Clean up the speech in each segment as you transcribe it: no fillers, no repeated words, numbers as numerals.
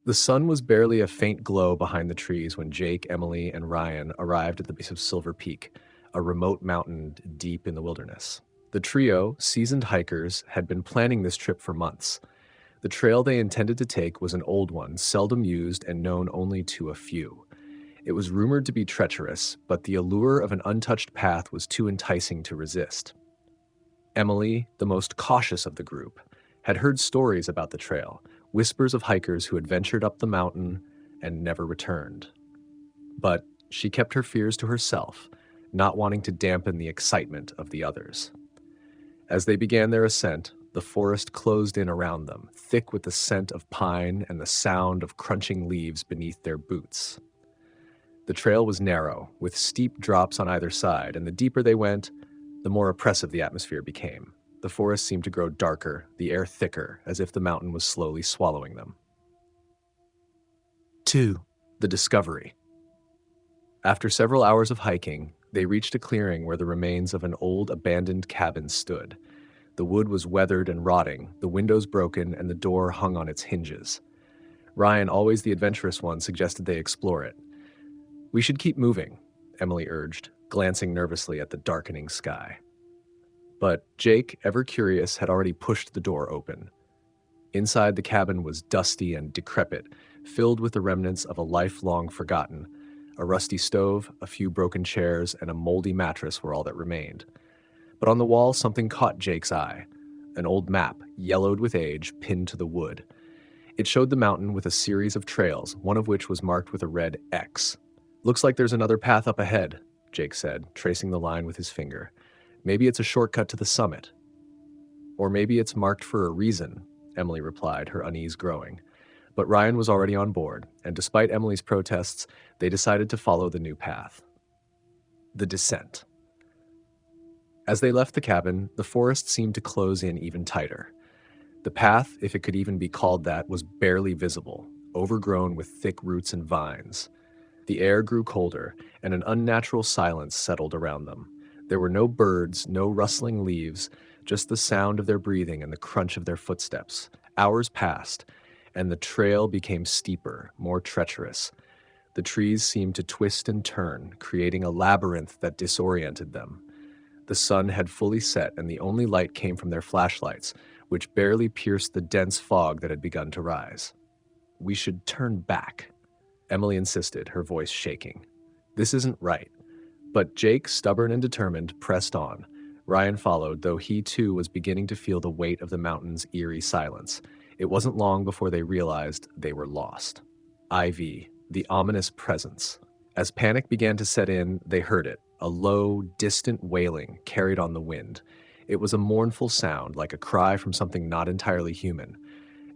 The sun was barely a faint glow behind the trees when Jake, Emily, and Ryan arrived at the base of Silver Peak, a remote mountain deep in the wilderness. The trio, seasoned hikers, had been planning this trip for months. The trail they intended to take was an old one, seldom used and known only to a few. It was rumored to be treacherous, but the allure of an untouched path was too enticing to resist. Emily, the most cautious of the group, had heard stories about the trail, whispers of hikers who had ventured up the mountain and never returned. But she kept her fears to herself, not wanting to dampen the excitement of the others. As they began their ascent, the forest closed in around them, thick with the scent of pine and the sound of crunching leaves beneath their boots. The trail was narrow, with steep drops on either side, and the deeper they went, the more oppressive the atmosphere became. The forest seemed to grow darker, the air thicker, as if the mountain was slowly swallowing them. 2. The Discovery. After several hours of hiking, they reached a clearing where the remains of an old abandoned cabin stood. The wood was weathered and rotting, the windows broken, and the door hung on its hinges. Ryan, always the adventurous one, suggested they explore it. "We should keep moving," Emily urged, glancing nervously at the darkening sky. But Jake, ever curious, had already pushed the door open. Inside, the cabin was dusty and decrepit, filled with the remnants of a life long forgotten. A rusty stove, a few broken chairs, and a moldy mattress were all that remained. But on the wall, something caught Jake's eye. An old map, yellowed with age, pinned to the wood. It showed the mountain with a series of trails, one of which was marked with a red X. "Looks like there's another path up ahead," Jake said, tracing the line with his finger. "Maybe it's a shortcut to the summit." "Or maybe it's marked for a reason," Emily replied, her unease growing. But Ryan was already on board, and despite Emily's protests, they decided to follow the new path. The Descent. As they left the cabin, the forest seemed to close in even tighter. The path, if it could even be called that, was barely visible, overgrown with thick roots and vines. The air grew colder, and an unnatural silence settled around them. There were no birds, no rustling leaves, just the sound of their breathing and the crunch of their footsteps. Hours passed, and the trail became steeper, more treacherous. The trees seemed to twist and turn, creating a labyrinth that disoriented them. The sun had fully set, and the only light came from their flashlights, which barely pierced the dense fog that had begun to rise. "We should turn back," Emily insisted, her voice shaking. "This isn't right." But Jake, stubborn and determined, pressed on. Ryan followed, though he too was beginning to feel the weight of the mountain's eerie silence. It wasn't long before they realized they were lost. IV, the ominous presence. As panic began to set in, they heard it, a low, distant wailing carried on the wind. It was a mournful sound, like a cry from something not entirely human.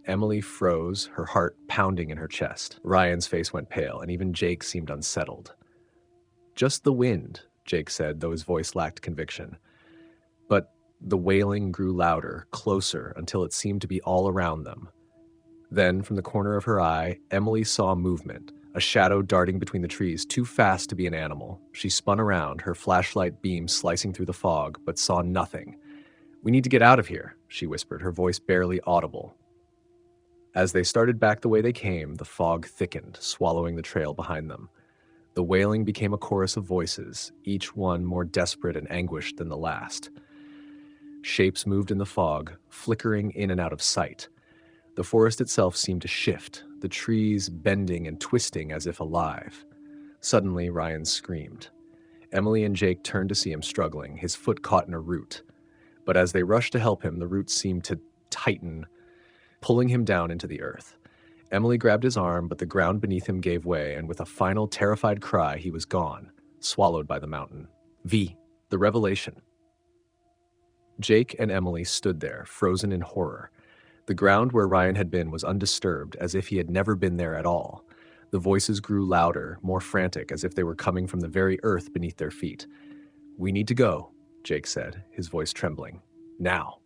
Emily froze, her heart pounding in her chest. Ryan's face went pale, and even Jake seemed unsettled. "Just the wind," Jake said, though his voice lacked conviction. But the wailing grew louder, closer, until it seemed to be all around them. Then, from the corner of her eye, Emily saw movement, a shadow darting between the trees, too fast to be an animal. She spun around, her flashlight beam slicing through the fog, but saw nothing. "We need to get out of here," she whispered, her voice barely audible. As they started back the way they came, the fog thickened, swallowing the trail behind them. The wailing became a chorus of voices, each one more desperate and anguished than the last. Shapes moved in the fog, flickering in and out of sight. The forest itself seemed to shift, the trees bending and twisting as if alive. Suddenly, Ryan screamed. Emily and Jake turned to see him struggling, his foot caught in a root. But as they rushed to help him, the roots seemed to tighten, pulling him down into the earth. Emily grabbed his arm, but the ground beneath him gave way, and with a final terrified cry, he was gone, swallowed by the mountain. The revelation. Jake and Emily stood there, frozen in horror. The ground where Ryan had been was undisturbed, as if he had never been there at all. The voices grew louder, more frantic, as if they were coming from the very earth beneath their feet. "We need to go," Jake said, his voice trembling. "Now."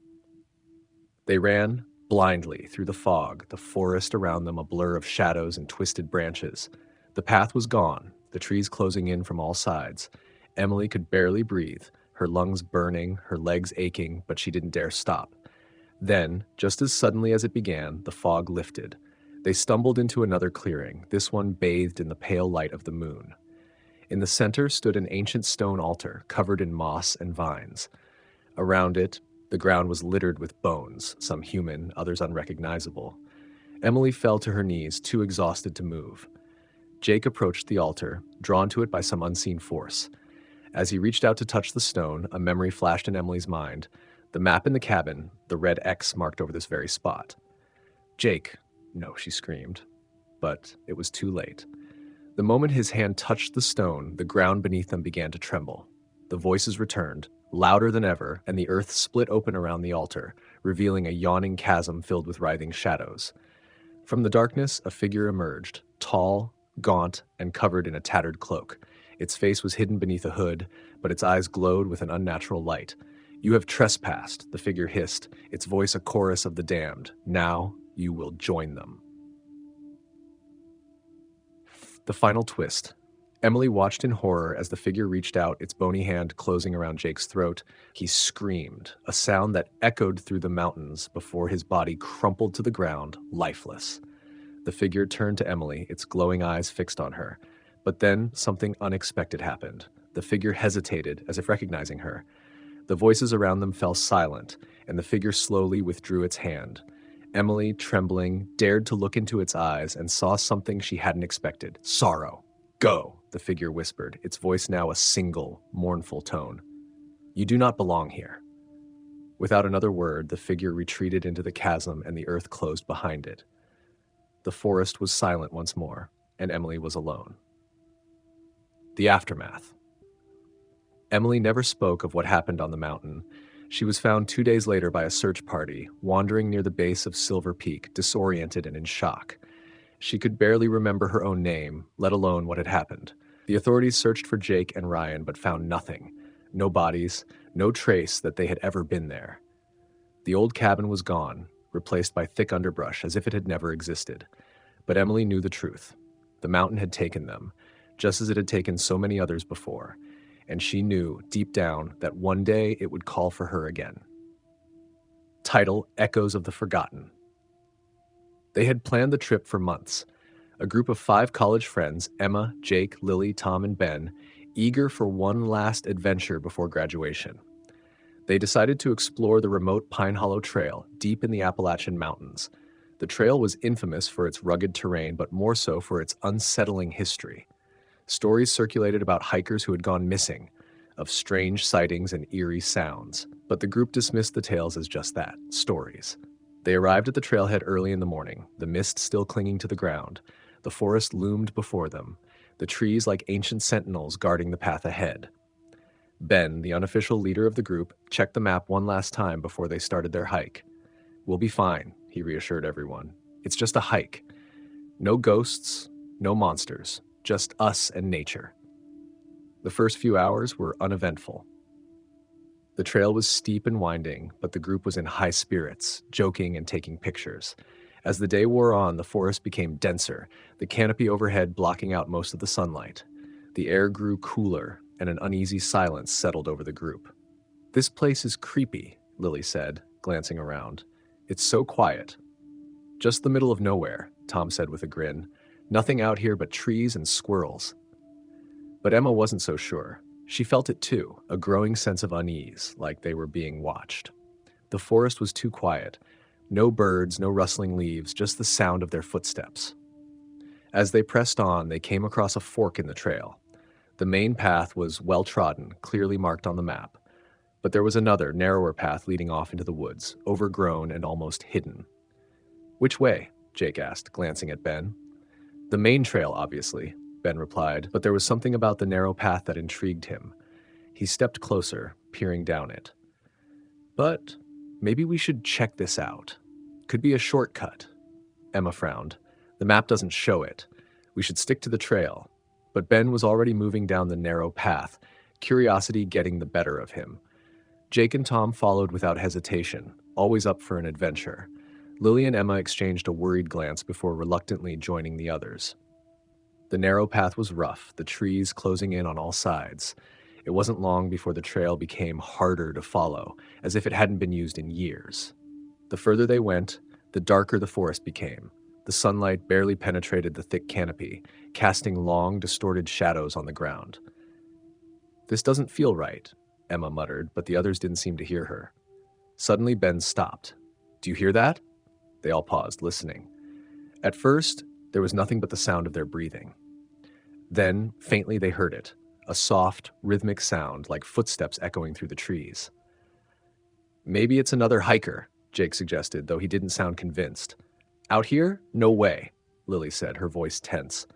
They ran, blindly, through the fog, the forest around them a blur of shadows and twisted branches. The path was gone, the trees closing in from all sides. Emily could barely breathe, her lungs burning, her legs aching, but she didn't dare stop. Then, just as suddenly as it began, the fog lifted. They stumbled into another clearing, this one bathed in the pale light of the moon. In the center stood an ancient stone altar covered in moss and vines. Around it, the ground was littered with bones, some human, others unrecognizable. Emily fell to her knees, too exhausted to move. Jake approached the altar, drawn to it by some unseen force. As he reached out to touch the stone, a memory flashed in Emily's mind. The map in the cabin, the red X marked over this very spot. "Jake!" "No," she screamed. But it was too late. The moment his hand touched the stone, the ground beneath them began to tremble. The voices returned, louder than ever, and the earth split open around the altar, revealing a yawning chasm filled with writhing shadows. From the darkness, a figure emerged, tall, gaunt, and covered in a tattered cloak. Its face was hidden beneath a hood, but its eyes glowed with an unnatural light. "You have trespassed," the figure hissed, its voice a chorus of the damned. "Now you will join them." The final twist. Emily watched in horror as the figure reached out, its bony hand closing around Jake's throat. He screamed, a sound that echoed through the mountains before his body crumpled to the ground, lifeless. The figure turned to Emily, its glowing eyes fixed on her. But then something unexpected happened. The figure hesitated, as if recognizing her. The voices around them fell silent, and the figure slowly withdrew its hand. Emily, trembling, dared to look into its eyes and saw something she hadn't expected. "Sorrow. Go," the figure whispered, its voice now a single, mournful tone. "You do not belong here." Without another word, the figure retreated into the chasm and the earth closed behind it. The forest was silent once more, and Emily was alone. The aftermath. Emily never spoke of what happened on the mountain. She was found 2 days later by a search party, wandering near the base of Silver Peak, disoriented and in shock. She could barely remember her own name, let alone what had happened. The authorities searched for Jake and Ryan, but found nothing. No bodies, no trace that they had ever been there. The old cabin was gone, replaced by thick underbrush, as if it had never existed. But Emily knew the truth. The mountain had taken them, just as it had taken so many others before, and she knew, deep down, that one day it would call for her again. Title: Echoes of the Forgotten. They had planned the trip for months. A group of 5 college friends, Emma, Jake, Lily, Tom, and Ben, eager for one last adventure before graduation. They decided to explore the remote Pine Hollow Trail, deep in the Appalachian Mountains. The trail was infamous for its rugged terrain, but more so for its unsettling history. Stories circulated about hikers who had gone missing, of strange sightings and eerie sounds, but the group dismissed the tales as just that, stories. They arrived at the trailhead early in the morning, the mist still clinging to the ground. The forest loomed before them, the trees like ancient sentinels guarding the path ahead. Ben, the unofficial leader of the group, checked the map one last time before they started their hike. "We'll be fine," he reassured everyone. "It's just a hike. No ghosts, no monsters, just us and nature." The first few hours were uneventful. The trail was steep and winding, but the group was in high spirits, joking and taking pictures. As the day wore on, the forest became denser, the canopy overhead blocking out most of the sunlight. The air grew cooler, and an uneasy silence settled over the group. "This place is creepy," Lily said, glancing around. "It's so quiet." "Just the middle of nowhere," Tom said with a grin. "Nothing out here but trees and squirrels." But Emma wasn't so sure. She felt it too, a growing sense of unease, like they were being watched. The forest was too quiet. No birds, no rustling leaves, just the sound of their footsteps. As they pressed on, they came across a fork in the trail. The main path was well-trodden, clearly marked on the map. But there was another, narrower path leading off into the woods, overgrown and almost hidden. "Which way?" Jake asked, glancing at Ben. "The main trail, obviously," Ben replied, but there was something about the narrow path that intrigued him. He stepped closer, peering down it. "But maybe we should check this out. Could be a shortcut." Emma frowned. "The map doesn't show it. We should stick to the trail." But Ben was already moving down the narrow path, curiosity getting the better of him. Jake and Tom followed without hesitation, always up for an adventure. Lily and Emma exchanged a worried glance before reluctantly joining the others. The narrow path was rough, the trees closing in on all sides. It wasn't long before the trail became harder to follow, as if it hadn't been used in years. The further they went, the darker the forest became. The sunlight barely penetrated the thick canopy, casting long, distorted shadows on the ground. "This doesn't feel right," Emma muttered, but the others didn't seem to hear her. Suddenly, Ben stopped. "Do you hear that?" They all paused, listening. At first, there was nothing but the sound of their breathing. Then, faintly, they heard it, a soft, rhythmic sound like footsteps echoing through the trees. "Maybe it's another hiker," Jake suggested, though he didn't sound convinced. "Out here? No way," Lily said, her voice tense.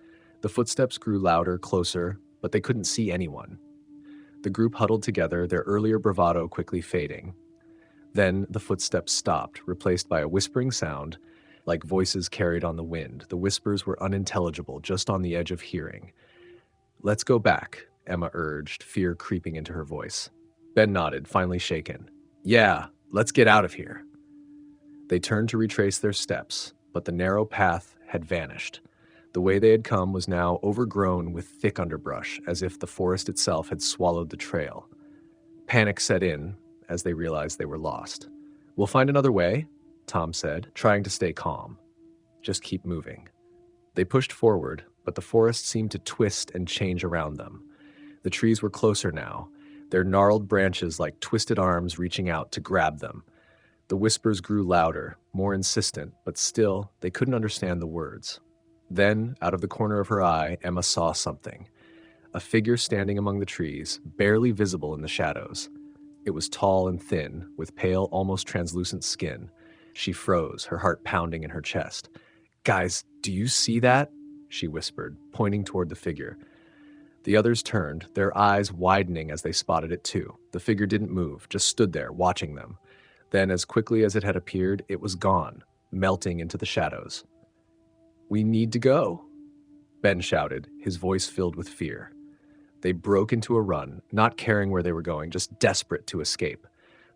The footsteps grew louder, closer, but they couldn't see anyone. The group huddled together, their earlier bravado quickly fading. Then the footsteps stopped, replaced by a whispering sound, like voices carried on the wind. The whispers were unintelligible, just on the edge of hearing. "Let's go back," Emma urged, fear creeping into her voice. Ben nodded, finally shaken. "Yeah, let's get out of here." They turned to retrace their steps, but the narrow path had vanished. The way they had come was now overgrown with thick underbrush, as if the forest itself had swallowed the trail. Panic set in as they realized they were lost. "We'll find another way," Tom said, trying to stay calm. "Just keep moving." They pushed forward, but the forest seemed to twist and change around them. The trees were closer now, their gnarled branches like twisted arms reaching out to grab them. The whispers grew louder, more insistent, but still, they couldn't understand the words. Then, out of the corner of her eye, Emma saw something. A figure standing among the trees, barely visible in the shadows. It was tall and thin, with pale, almost translucent skin. She froze, her heart pounding in her chest. "Guys, do you see that?" she whispered, pointing toward the figure. The others turned, their eyes widening as they spotted it too. The figure didn't move, just stood there, watching them. Then, as quickly as it had appeared, it was gone, melting into the shadows. "We need to go," Ben shouted, his voice filled with fear. They broke into a run, not caring where they were going, just desperate to escape.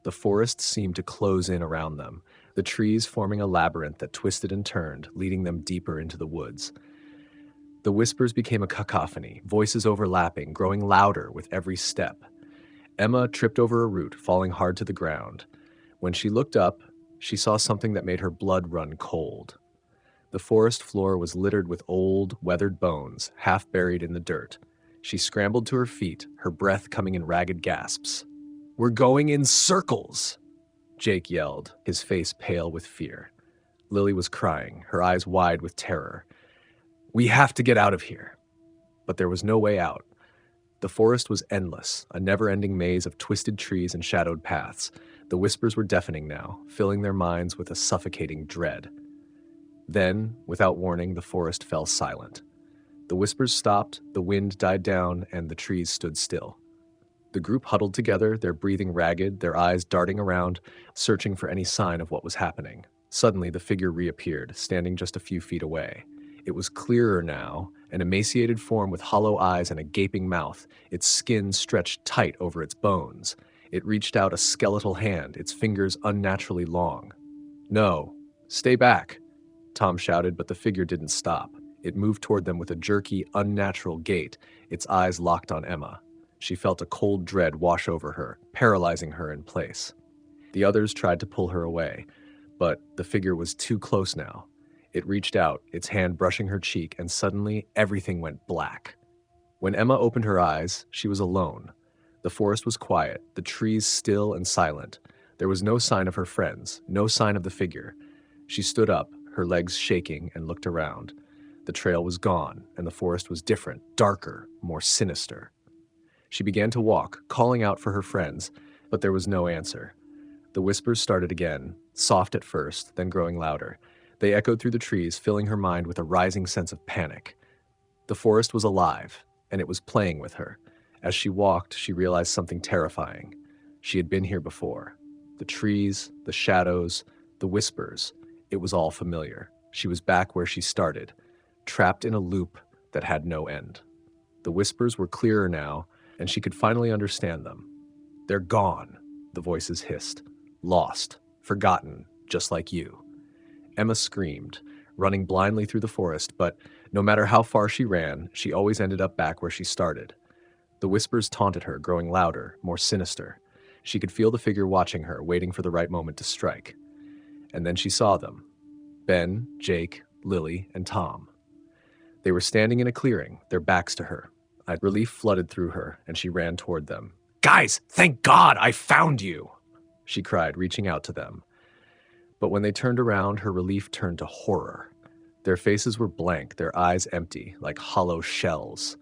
The forest seemed to close in around them, the trees forming a labyrinth that twisted and turned, leading them deeper into the woods. The whispers became a cacophony, voices overlapping, growing louder with every step. Emma tripped over a root, falling hard to the ground. When she looked up, she saw something that made her blood run cold. The forest floor was littered with old, weathered bones, half buried in the dirt. She scrambled to her feet, her breath coming in ragged gasps. "We're going in circles!" Jake yelled, his face pale with fear. Lily was crying, her eyes wide with terror. "We have to get out of here." But there was no way out. The forest was endless, a never-ending maze of twisted trees and shadowed paths. The whispers were deafening now, filling their minds with a suffocating dread. Then, without warning, the forest fell silent. The whispers stopped, the wind died down, and the trees stood still. The group huddled together, their breathing ragged, their eyes darting around, searching for any sign of what was happening. Suddenly, the figure reappeared, standing just a few feet away. It was clearer now, an emaciated form with hollow eyes and a gaping mouth, its skin stretched tight over its bones. It reached out a skeletal hand, its fingers unnaturally long. "No, stay back," Tom shouted, but the figure didn't stop. It moved toward them with a jerky, unnatural gait, its eyes locked on Emma. She felt a cold dread wash over her, paralyzing her in place. The others tried to pull her away, but the figure was too close now. It reached out, its hand brushing her cheek, and suddenly everything went black. When Emma opened her eyes, she was alone. The forest was quiet, the trees still and silent. There was no sign of her friends, no sign of the figure. She stood up, her legs shaking, and looked around. The trail was gone, and the forest was different, darker, more sinister. She began to walk, calling out for her friends, but there was no answer. The whispers started again, soft at first, then growing louder. They echoed through the trees, filling her mind with a rising sense of panic. The forest was alive, and it was playing with her. As she walked, she realized something terrifying. She had been here before. The trees, the shadows, the whispers. It was all familiar. She was back where she started, trapped in a loop that had no end. The whispers were clearer now, and she could finally understand them. "They're gone," the voices hissed. "Lost, forgotten, just like you." Emma screamed, running blindly through the forest, but no matter how far she ran, she always ended up back where she started. The whispers taunted her, growing louder, more sinister. She could feel the figure watching her, waiting for the right moment to strike. And then she saw them. Ben, Jake, Lily, and Tom. They were standing in a clearing, their backs to her. Relief flooded through her, and she ran toward them. "Guys, thank God I found you!" she cried, reaching out to them. But when they turned around, her relief turned to horror. Their faces were blank, their eyes empty, like hollow shells.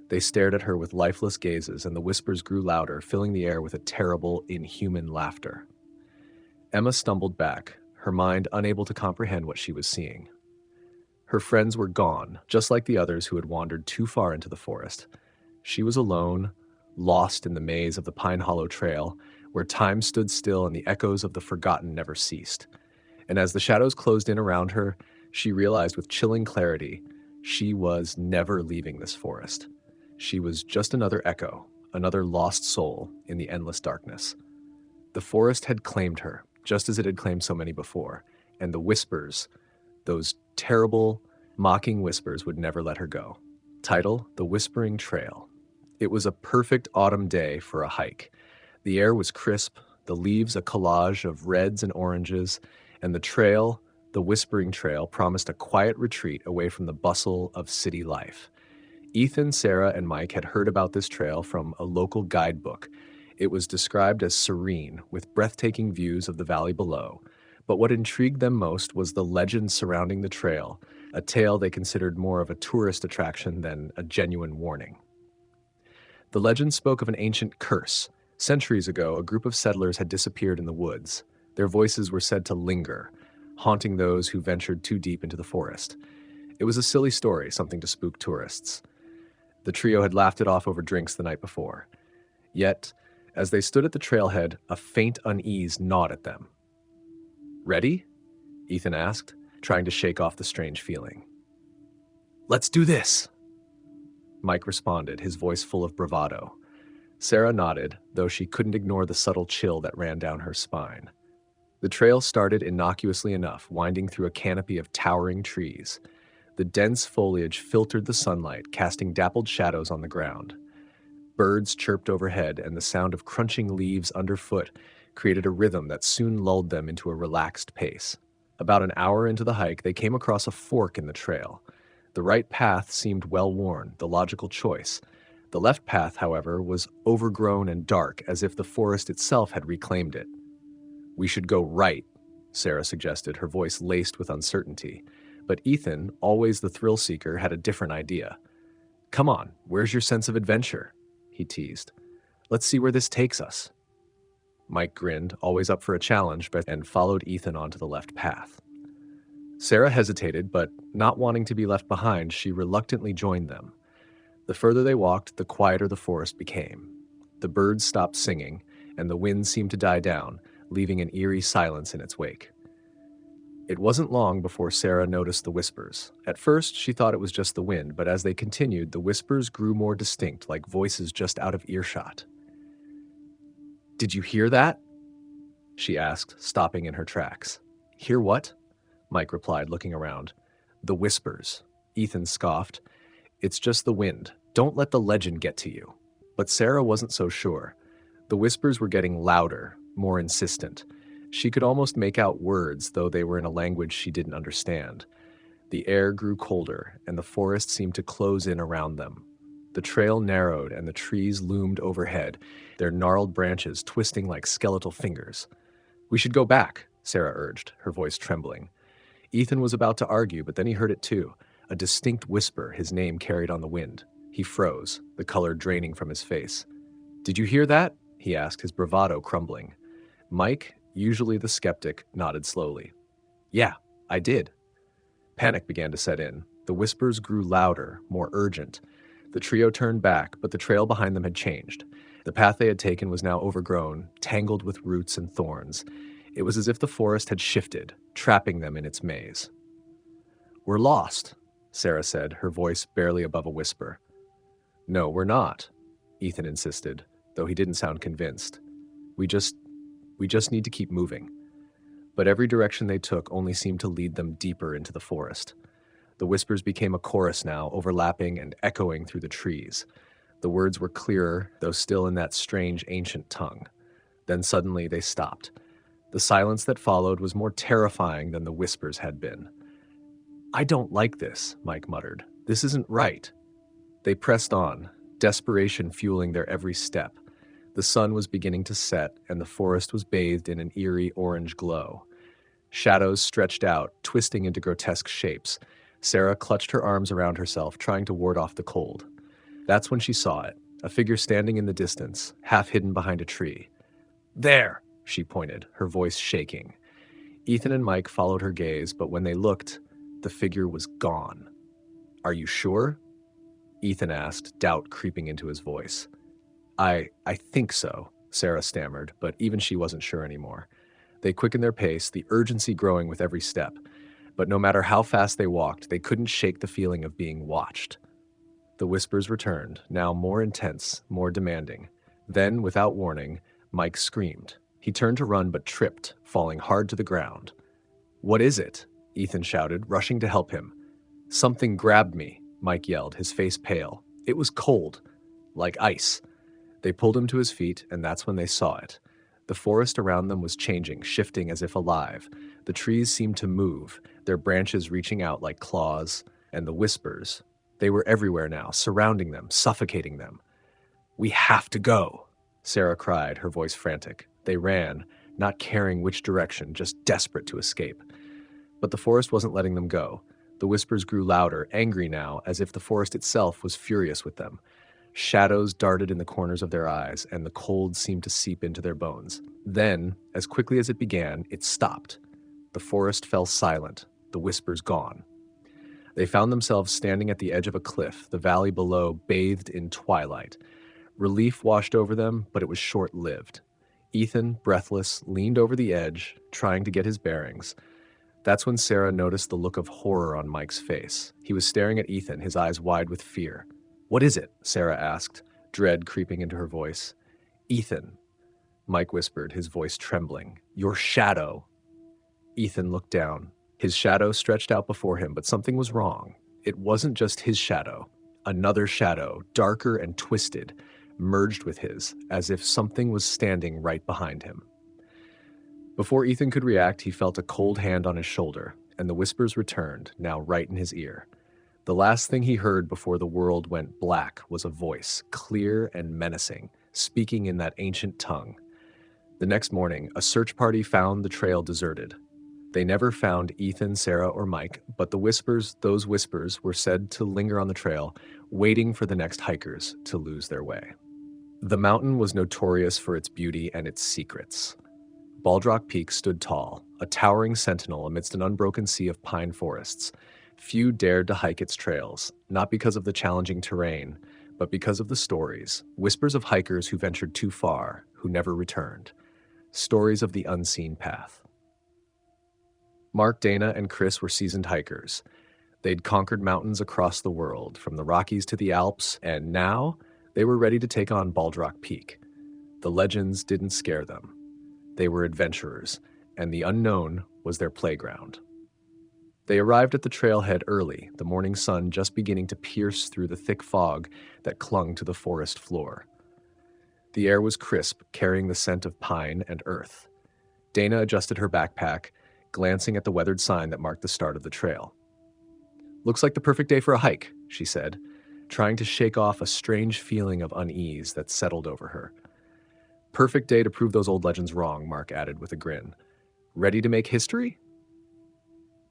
They stared at her with lifeless gazes, and the whispers grew louder, filling the air with a terrible, inhuman laughter. Emma stumbled back, her mind unable to comprehend what she was seeing. Her friends were gone, just like the others who had wandered too far into the forest. She was alone, lost in the maze of the Pine Hollow Trail, where time stood still and the echoes of the forgotten never ceased. And as the shadows closed in around her, she realized with chilling clarity she was never leaving this forest. She was just another echo, another lost soul in the endless darkness. The forest had claimed her, just as it had claimed so many before, and the whispers, those terrible, mocking whispers, would never let her go. Title: The Whispering Trail. It was a perfect autumn day for a hike. The air was crisp, the leaves a collage of reds and oranges, and the trail, the Whispering Trail, promised a quiet retreat away from the bustle of city life. Ethan, Sarah, and Mike had heard about this trail from a local guidebook. It was described as serene, with breathtaking views of the valley below. But what intrigued them most was the legend surrounding the trail, a tale they considered more of a tourist attraction than a genuine warning. The legend spoke of an ancient curse. Centuries ago, a group of settlers had disappeared in the woods. Their voices were said to linger, haunting those who ventured too deep into the forest. It was a silly story, something to spook tourists. The trio had laughed it off over drinks the night before. Yet, as they stood at the trailhead, a faint unease gnawed at them. "Ready?" Ethan asked, trying to shake off the strange feeling. "Let's do this!" Mike responded, his voice full of bravado. Sarah nodded, though she couldn't ignore the subtle chill that ran down her spine. The trail started innocuously enough, winding through a canopy of towering trees. The dense foliage filtered the sunlight, casting dappled shadows on the ground. Birds chirped overhead, and the sound of crunching leaves underfoot created a rhythm that soon lulled them into a relaxed pace. About an hour into the hike, they came across a fork in the trail. The right path seemed well-worn, the logical choice. The left path, however, was overgrown and dark, as if the forest itself had reclaimed it. "We should go right," Sarah suggested, her voice laced with uncertainty. But Ethan, always the thrill-seeker, had a different idea. "Come on, where's your sense of adventure?" he teased. "Let's see where this takes us." Mike grinned, always up for a challenge, and followed Ethan onto the left path. Sarah hesitated, but not wanting to be left behind, she reluctantly joined them. The further they walked, the quieter the forest became. The birds stopped singing, and the wind seemed to die down, leaving an eerie silence in its wake. It wasn't long before Sarah noticed the whispers. At first, she thought it was just the wind, but as they continued, the whispers grew more distinct, like voices just out of earshot. "Did you hear that?" she asked, stopping in her tracks. "Hear what?" Mike replied, looking around. "The whispers." Ethan scoffed. "It's just the wind. Don't let the legend get to you." But Sarah wasn't so sure. The whispers were getting louder, more insistent. She could almost make out words, though they were in a language she didn't understand. The air grew colder, and the forest seemed to close in around them. The trail narrowed, and the trees loomed overhead, their gnarled branches twisting like skeletal fingers. "We should go back," Sarah urged, her voice trembling. Ethan was about to argue, but then he heard it too, a distinct whisper his name carried on the wind. He froze, the color draining from his face. "Did you hear that?" he asked, his bravado crumbling. Mike, usually the skeptic, nodded slowly. "Yeah, I did." Panic began to set in. The whispers grew louder, more urgent. The trio turned back, but the trail behind them had changed. The path they had taken was now overgrown, tangled with roots and thorns. It was as if the forest had shifted, trapping them in its maze. "We're lost," Sarah said, her voice barely above a whisper. "No, we're not," Ethan insisted, though he didn't sound convinced. We just need to keep moving." But every direction they took only seemed to lead them deeper into the forest. The whispers became a chorus now, overlapping and echoing through the trees. The words were clearer, though still in that strange ancient tongue. Then suddenly they stopped. The silence that followed was more terrifying than the whispers had been. "I don't like this," Mike muttered. "This isn't right." They pressed on, desperation fueling their every step. The sun was beginning to set, and the forest was bathed in an eerie orange glow. Shadows stretched out, twisting into grotesque shapes. Sarah clutched her arms around herself, trying to ward off the cold. That's when she saw it, a figure standing in the distance, half hidden behind a tree. "There!" she pointed, her voice shaking. Ethan and Mike followed her gaze, but when they looked, the figure was gone. "Are you sure?" Ethan asked, doubt creeping into his voice. I think so," Sarah stammered, but even she wasn't sure anymore. They quickened their pace, the urgency growing with every step. But no matter how fast they walked, they couldn't shake the feeling of being watched. The whispers returned, now more intense, more demanding. Then, without warning, Mike screamed. He turned to run but tripped, falling hard to the ground. "What is it?" Ethan shouted, rushing to help him. "Something grabbed me," Mike yelled, his face pale. "It was cold, like ice." They pulled him to his feet, and that's when they saw it. The forest around them was changing, shifting as if alive. The trees seemed to move, their branches reaching out like claws, and the whispers. They were everywhere now, surrounding them, suffocating them. "We have to go," Sarah cried, her voice frantic. They ran, not caring which direction, just desperate to escape. But the forest wasn't letting them go. The whispers grew louder, angry now, as if the forest itself was furious with them. Shadows darted in the corners of their eyes, and the cold seemed to seep into their bones. Then, as quickly as it began, it stopped. The forest fell silent, the whispers gone. They found themselves standing at the edge of a cliff, the valley below bathed in twilight. Relief washed over them, but it was short-lived. Ethan, breathless, leaned over the edge, trying to get his bearings. That's when Sarah noticed the look of horror on Mike's face. He was staring at Ethan, his eyes wide with fear. "What is it?" Sarah asked, dread creeping into her voice. "Ethan," Mike whispered, his voice trembling. "Your shadow." Ethan looked down. His shadow stretched out before him, but something was wrong. It wasn't just his shadow. Another shadow, darker and twisted, merged with his, as if something was standing right behind him. Before Ethan could react, he felt a cold hand on his shoulder, and the whispers returned, now right in his ear. The last thing he heard before the world went black was a voice, clear and menacing, speaking in that ancient tongue. The next morning, a search party found the trail deserted. They never found Ethan, Sarah, or Mike, but those whispers were said to linger on the trail, waiting for the next hikers to lose their way. The mountain was notorious for its beauty and its secrets. Bald Rock Peak stood tall, a towering sentinel amidst an unbroken sea of pine forests. Few dared to hike its trails, not because of the challenging terrain, but because of the stories, whispers of hikers who ventured too far, who never returned. Stories of the unseen path. Mark, Dana, and Chris were seasoned hikers. They'd conquered mountains across the world, from the Rockies to the Alps, and now they were ready to take on Bald Rock Peak. The legends didn't scare them. They were adventurers, and the unknown was their playground. They arrived at the trailhead early, the morning sun just beginning to pierce through the thick fog that clung to the forest floor. The air was crisp, carrying the scent of pine and earth. Dana adjusted her backpack, glancing at the weathered sign that marked the start of the trail. "Looks like the perfect day for a hike," she said, trying to shake off a strange feeling of unease that settled over her. "Perfect day to prove those old legends wrong," Mark added with a grin. "Ready to make history?"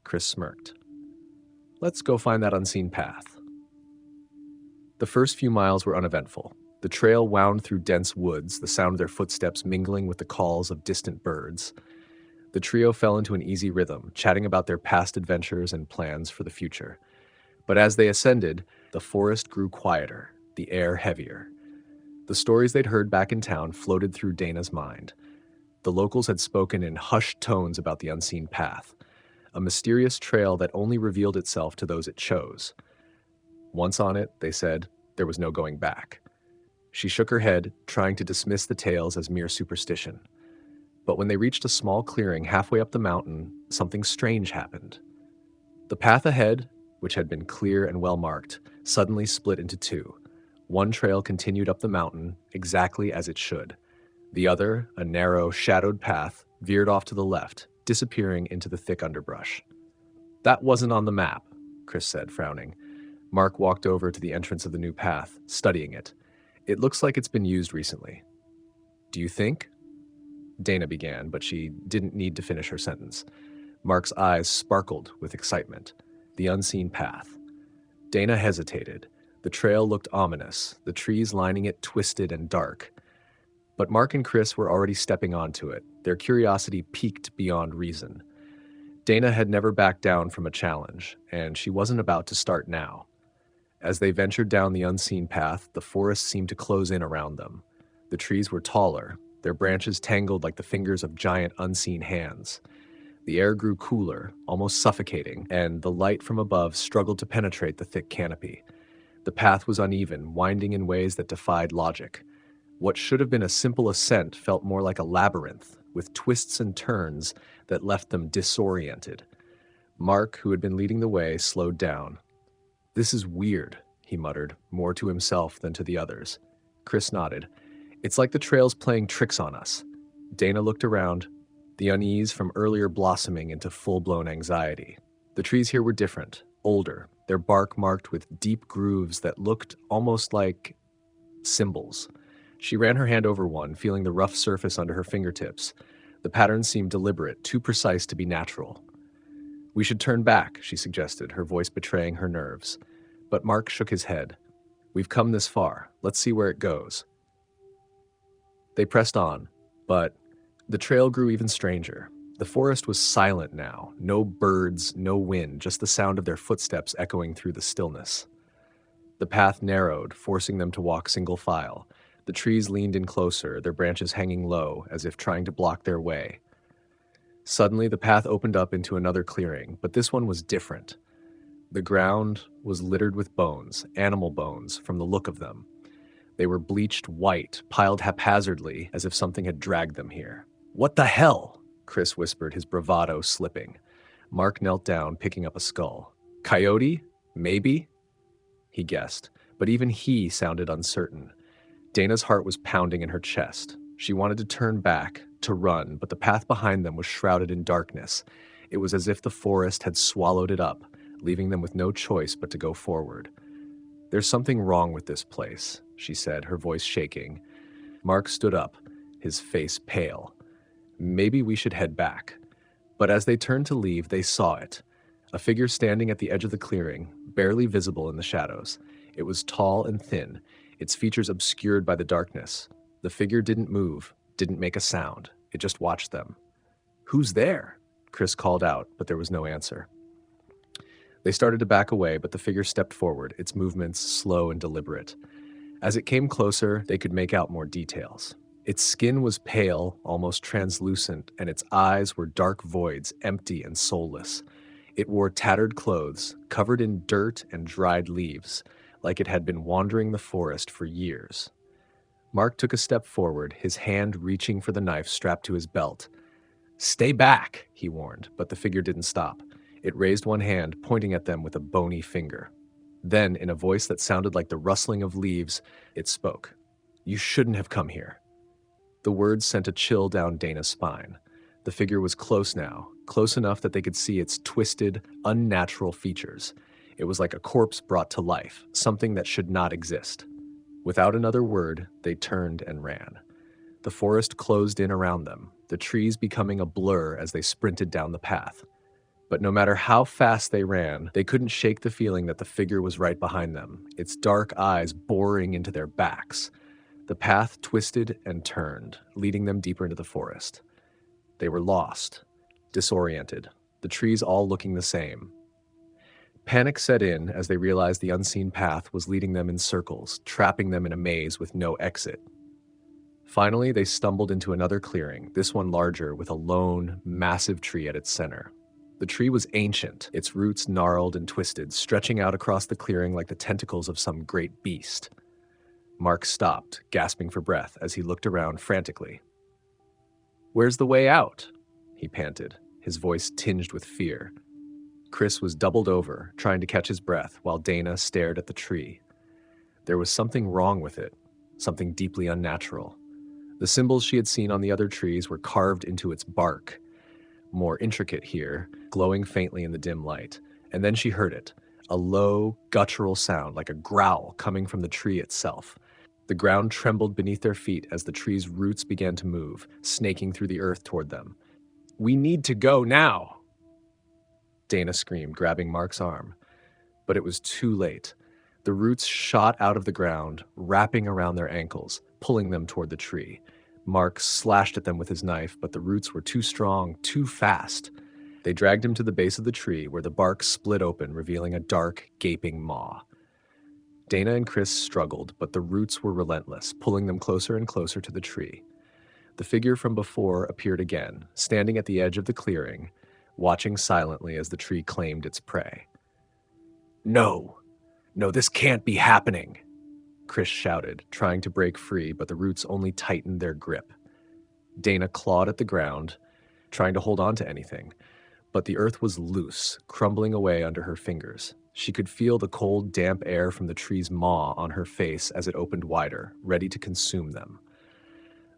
Chris smirked. "Let's go find that unseen path." The first few miles were uneventful. The trail wound through dense woods, the sound of their footsteps mingling with the calls of distant birds. The trio fell into an easy rhythm, chatting about their past adventures and plans for the future. But as they ascended, the forest grew quieter, the air heavier. The stories they'd heard back in town floated through Dana's mind. The locals had spoken in hushed tones about the unseen path, a mysterious trail that only revealed itself to those it chose. Once on it, they said, there was no going back. She shook her head, trying to dismiss the tales as mere superstition. But when they reached a small clearing halfway up the mountain, something strange happened. The path ahead, which had been clear and well marked, suddenly split into two. One trail continued up the mountain, exactly as it should. The other, a narrow, shadowed path, veered off to the left, disappearing into the thick underbrush. "That wasn't on the map," Chris said, frowning. Mark walked over to the entrance of the new path, studying it. It looks like it's been used recently. Do you think? Dana began, but she didn't need to finish her sentence. Mark's eyes sparkled with excitement. The unseen path. Dana hesitated. The trail looked ominous, the trees lining it twisted and dark. But Mark and Chris were already stepping onto it, their curiosity piqued beyond reason. Dana had never backed down from a challenge, and she wasn't about to start now. As they ventured down the unseen path, the forest seemed to close in around them. The trees were taller, their branches tangled like the fingers of giant unseen hands. The air grew cooler, almost suffocating, and the light from above struggled to penetrate the thick canopy. The path was uneven, winding in ways that defied logic. What should have been a simple ascent felt more like a labyrinth, with twists and turns that left them disoriented. Mark, who had been leading the way, slowed down. "This is weird," he muttered, more to himself than to the others. Chris nodded. "It's like the trail's playing tricks on us." Dana looked around, the unease from earlier blossoming into full-blown anxiety. The trees here were different, older, their bark marked with deep grooves that looked almost like symbols. She ran her hand over one, feeling the rough surface under her fingertips. The pattern seemed deliberate, too precise to be natural. "We should turn back," she suggested, her voice betraying her nerves. But Mark shook his head. "We've come this far. Let's see where it goes." They pressed on, but the trail grew even stranger. The forest was silent now, no birds, no wind, just the sound of their footsteps echoing through the stillness. The path narrowed, forcing them to walk single file. The trees leaned in closer, their branches hanging low, as if trying to block their way. Suddenly, the path opened up into another clearing, but this one was different. The ground was littered with bones, animal bones, from the look of them. They were bleached white, piled haphazardly, as if something had dragged them here. "What the hell?" Chris whispered, his bravado slipping. Mark knelt down, picking up a skull. "Coyote? Maybe?" He guessed, but even he sounded uncertain. Dana's heart was pounding in her chest. She wanted to turn back, to run, but the path behind them was shrouded in darkness. It was as if the forest had swallowed it up, leaving them with no choice but to go forward. "There's something wrong with this place," she said, her voice shaking. Mark stood up, his face pale. "Maybe we should head back." But as they turned to leave, they saw it. A figure standing at the edge of the clearing, barely visible in the shadows. It was tall and thin, its features obscured by the darkness. The figure didn't move, didn't make a sound. It just watched them. "Who's there?" Chris called out, but there was no answer. They started to back away, but the figure stepped forward, its movements slow and deliberate. As it came closer, they could make out more details. Its skin was pale, almost translucent, and its eyes were dark voids, empty and soulless. It wore tattered clothes, covered in dirt and dried leaves, like it had been wandering the forest for years. Mark took a step forward, his hand reaching for the knife strapped to his belt. "Stay back," he warned, but the figure didn't stop. It raised one hand, pointing at them with a bony finger. Then, in a voice that sounded like the rustling of leaves, it spoke. "You shouldn't have come here." The words sent a chill down Dana's spine. The figure was close now, close enough that they could see its twisted, unnatural features. It was like a corpse brought to life, something that should not exist. Without another word, they turned and ran. The forest closed in around them, the trees becoming a blur as they sprinted down the path. But no matter how fast they ran, they couldn't shake the feeling that the figure was right behind them, its dark eyes boring into their backs. The path twisted and turned, leading them deeper into the forest. They were lost, disoriented, the trees all looking the same. Panic set in as they realized the unseen path was leading them in circles, trapping them in a maze with no exit. Finally, they stumbled into another clearing, this one larger, with a lone, massive tree at its center. The tree was ancient, its roots gnarled and twisted, stretching out across the clearing like the tentacles of some great beast. Mark stopped, gasping for breath, as he looked around frantically. "Where's the way out?" he panted, his voice tinged with fear. Chris was doubled over, trying to catch his breath, while Dana stared at the tree. There was something wrong with it, something deeply unnatural. The symbols she had seen on the other trees were carved into its bark, more intricate here, glowing faintly in the dim light. And then she heard it, a low, guttural sound like a growl coming from the tree itself. The ground trembled beneath their feet as the tree's roots began to move, snaking through the earth toward them. "We need to go now!" Dana screamed, grabbing Mark's arm. But it was too late. The roots shot out of the ground, wrapping around their ankles, pulling them toward the tree. Mark slashed at them with his knife, but the roots were too strong, too fast. They dragged him to the base of the tree, where the bark split open, revealing a dark, gaping maw. Dana and Chris struggled, but the roots were relentless, pulling them closer and closer to the tree. The figure from before appeared again, standing at the edge of the clearing, watching silently as the tree claimed its prey. "No, this can't be happening," Chris shouted, trying to break free, but the roots only tightened their grip. Dana clawed at the ground, trying to hold on to anything, but the earth was loose, crumbling away under her fingers. She could feel the cold, damp air from the tree's maw on her face as it opened wider, ready to consume them.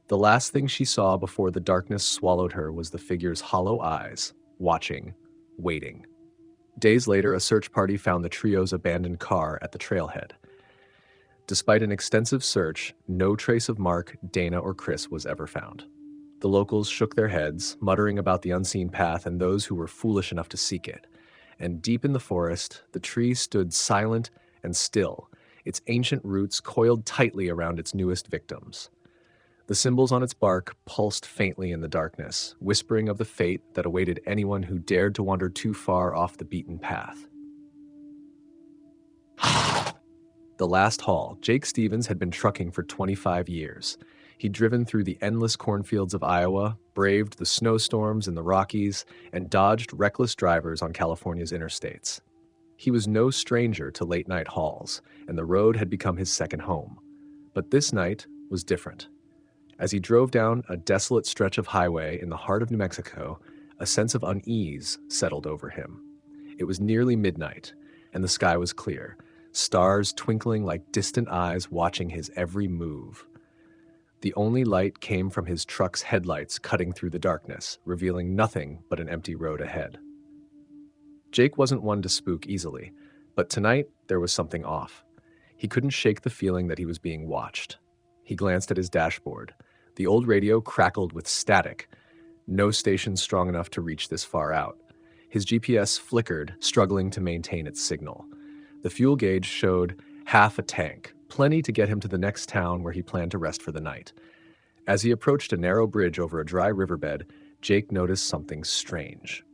The last thing she saw before the darkness swallowed her was the figure's hollow eyes, watching, waiting. Days later, a search party found the trio's abandoned car at the trailhead. Despite an extensive search, no trace of Mark, Dana, or Chris was ever found. The locals shook their heads, muttering about the unseen path and those who were foolish enough to seek it. And deep in the forest, the tree stood silent and still, its ancient roots coiled tightly around its newest victims. The symbols on its bark pulsed faintly in the darkness, whispering of the fate that awaited anyone who dared to wander too far off the beaten path. The last haul. Jake Stevens had been trucking for 25 years. He'd driven through the endless cornfields of Iowa, braved the snowstorms in the Rockies, and dodged reckless drivers on California's interstates. He was no stranger to late-night hauls, and the road had become his second home. But this night was different. As he drove down a desolate stretch of highway in the heart of New Mexico, a sense of unease settled over him. It was nearly midnight, and the sky was clear, stars twinkling like distant eyes watching his every move. The only light came from his truck's headlights cutting through the darkness, revealing nothing but an empty road ahead. Jake wasn't one to spook easily, but tonight there was something off. He couldn't shake the feeling that he was being watched. He glanced at his dashboard. The old radio crackled with static, no station strong enough to reach this far out. His GPS flickered, struggling to maintain its signal. The fuel gauge showed half a tank, plenty to get him to the next town where he planned to rest for the night. As he approached a narrow bridge over a dry riverbed, Jake noticed something strange.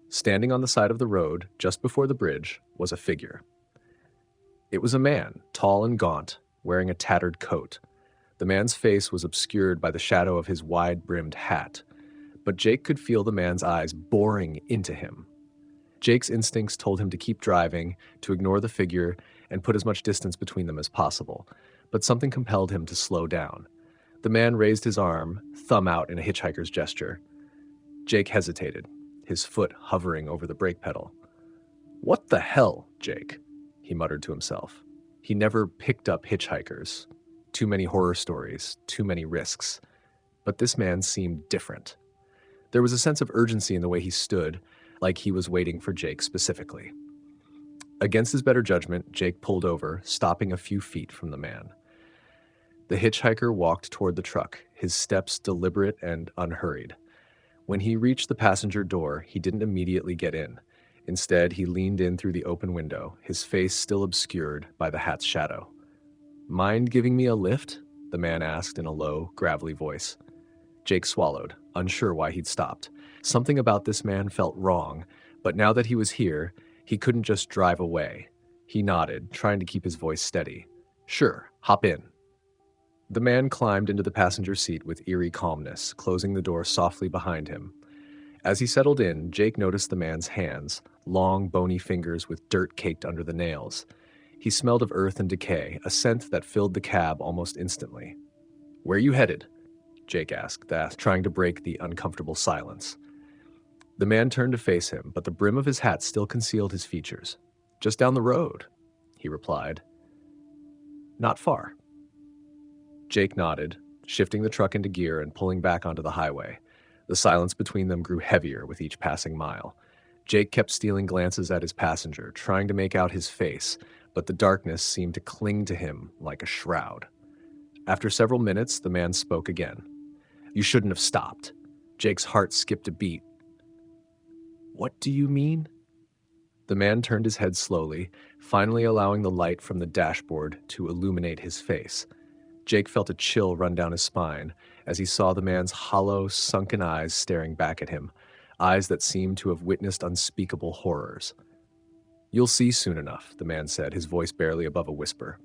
Standing on the side of the road, just before the bridge, was a figure. It was a man, tall and gaunt, wearing a tattered coat. The man's face was obscured by the shadow of his wide-brimmed hat, but Jake could feel the man's eyes boring into him. Jake's instincts told him to keep driving, to ignore the figure, and put as much distance between them as possible, but something compelled him to slow down. The man raised his arm, thumb out in a hitchhiker's gesture. Jake hesitated, his foot hovering over the brake pedal. "What the hell, Jake?" he muttered to himself. He never picked up hitchhikers. Too many horror stories, too many risks. But this man seemed different. There was a sense of urgency in the way he stood, like he was waiting for Jake specifically. Against his better judgment, Jake pulled over, stopping a few feet from the man. The hitchhiker walked toward the truck, his steps deliberate and unhurried. When he reached the passenger door, he didn't immediately get in. Instead, he leaned in through the open window, his face still obscured by the hat's shadow. "Mind giving me a lift?" the man asked in a low, gravelly voice. Jake swallowed, unsure why he'd stopped. Something about this man felt wrong, but now that he was here, he couldn't just drive away. He nodded, trying to keep his voice steady. "Sure, hop in." The man climbed into the passenger seat with eerie calmness, closing the door softly behind him. As he settled in, Jake noticed the man's hands, long, bony fingers with dirt caked under the nails. He smelled of earth and decay, a scent that filled the cab almost instantly. "Where you headed?" Jake asked, trying to break the uncomfortable silence. The man turned to face him, but the brim of his hat still concealed his features. "Just down the road," he replied. "Not far." Jake nodded, shifting the truck into gear and pulling back onto the highway. The silence between them grew heavier with each passing mile. Jake kept stealing glances at his passenger, trying to make out his face, but the darkness seemed to cling to him like a shroud. After several minutes, the man spoke again. "You shouldn't have stopped." Jake's heart skipped a beat. "What do you mean?" The man turned his head slowly, finally allowing the light from the dashboard to illuminate his face. Jake felt a chill run down his spine as he saw the man's hollow, sunken eyes staring back at him, eyes that seemed to have witnessed unspeakable horrors. "You'll see soon enough," the man said, his voice barely above a whisper.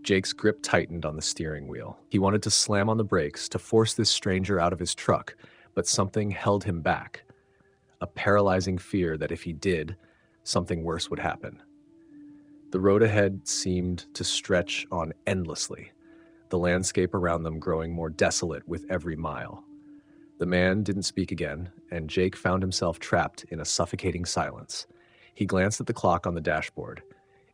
Jake's grip tightened on the steering wheel. He wanted to slam on the brakes to force this stranger out of his truck, but something held him back. A paralyzing fear that if he did, something worse would happen. The road ahead seemed to stretch on endlessly, the landscape around them growing more desolate with every mile. The man didn't speak again, and Jake found himself trapped in a suffocating silence. He glanced at the clock on the dashboard.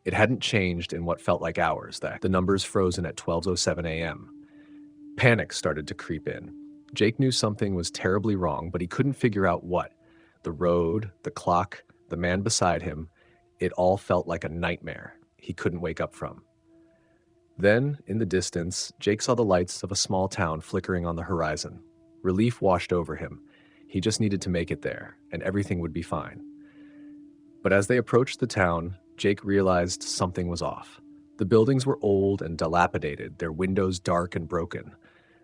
It hadn't changed in what felt like hours, the numbers frozen at 12:07 a.m. Panic started to creep in. Jake knew something was terribly wrong, but he couldn't figure out what. The road, the clock, the man beside him, it all felt like a nightmare he couldn't wake up from. Then, in the distance, Jake saw the lights of a small town flickering on the horizon. Relief washed over him. He just needed to make it there, and everything would be fine. But as they approached the town, Jake realized something was off. The buildings were old and dilapidated, their windows dark and broken.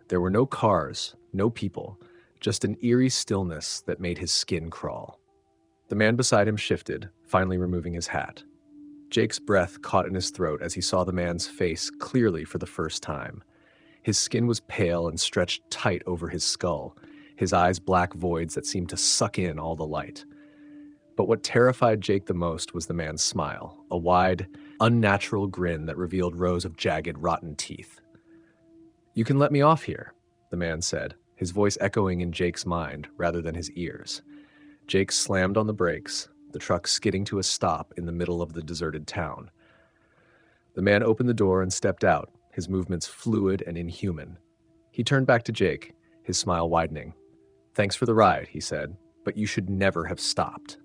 There were no cars, no people, just an eerie stillness that made his skin crawl. The man beside him shifted, finally removing his hat. Jake's breath caught in his throat as he saw the man's face clearly for the first time. His skin was pale and stretched tight over his skull, his eyes black voids that seemed to suck in all the light. But what terrified Jake the most was the man's smile, a wide, unnatural grin that revealed rows of jagged, rotten teeth. "You can let me off here," the man said, his voice echoing in Jake's mind rather than his ears. Jake slammed on the brakes, the truck skidding to a stop in the middle of the deserted town. The man opened the door and stepped out, his movements fluid and inhuman. He turned back to Jake, his smile widening. "Thanks for the ride," he said, "but you should never have stopped."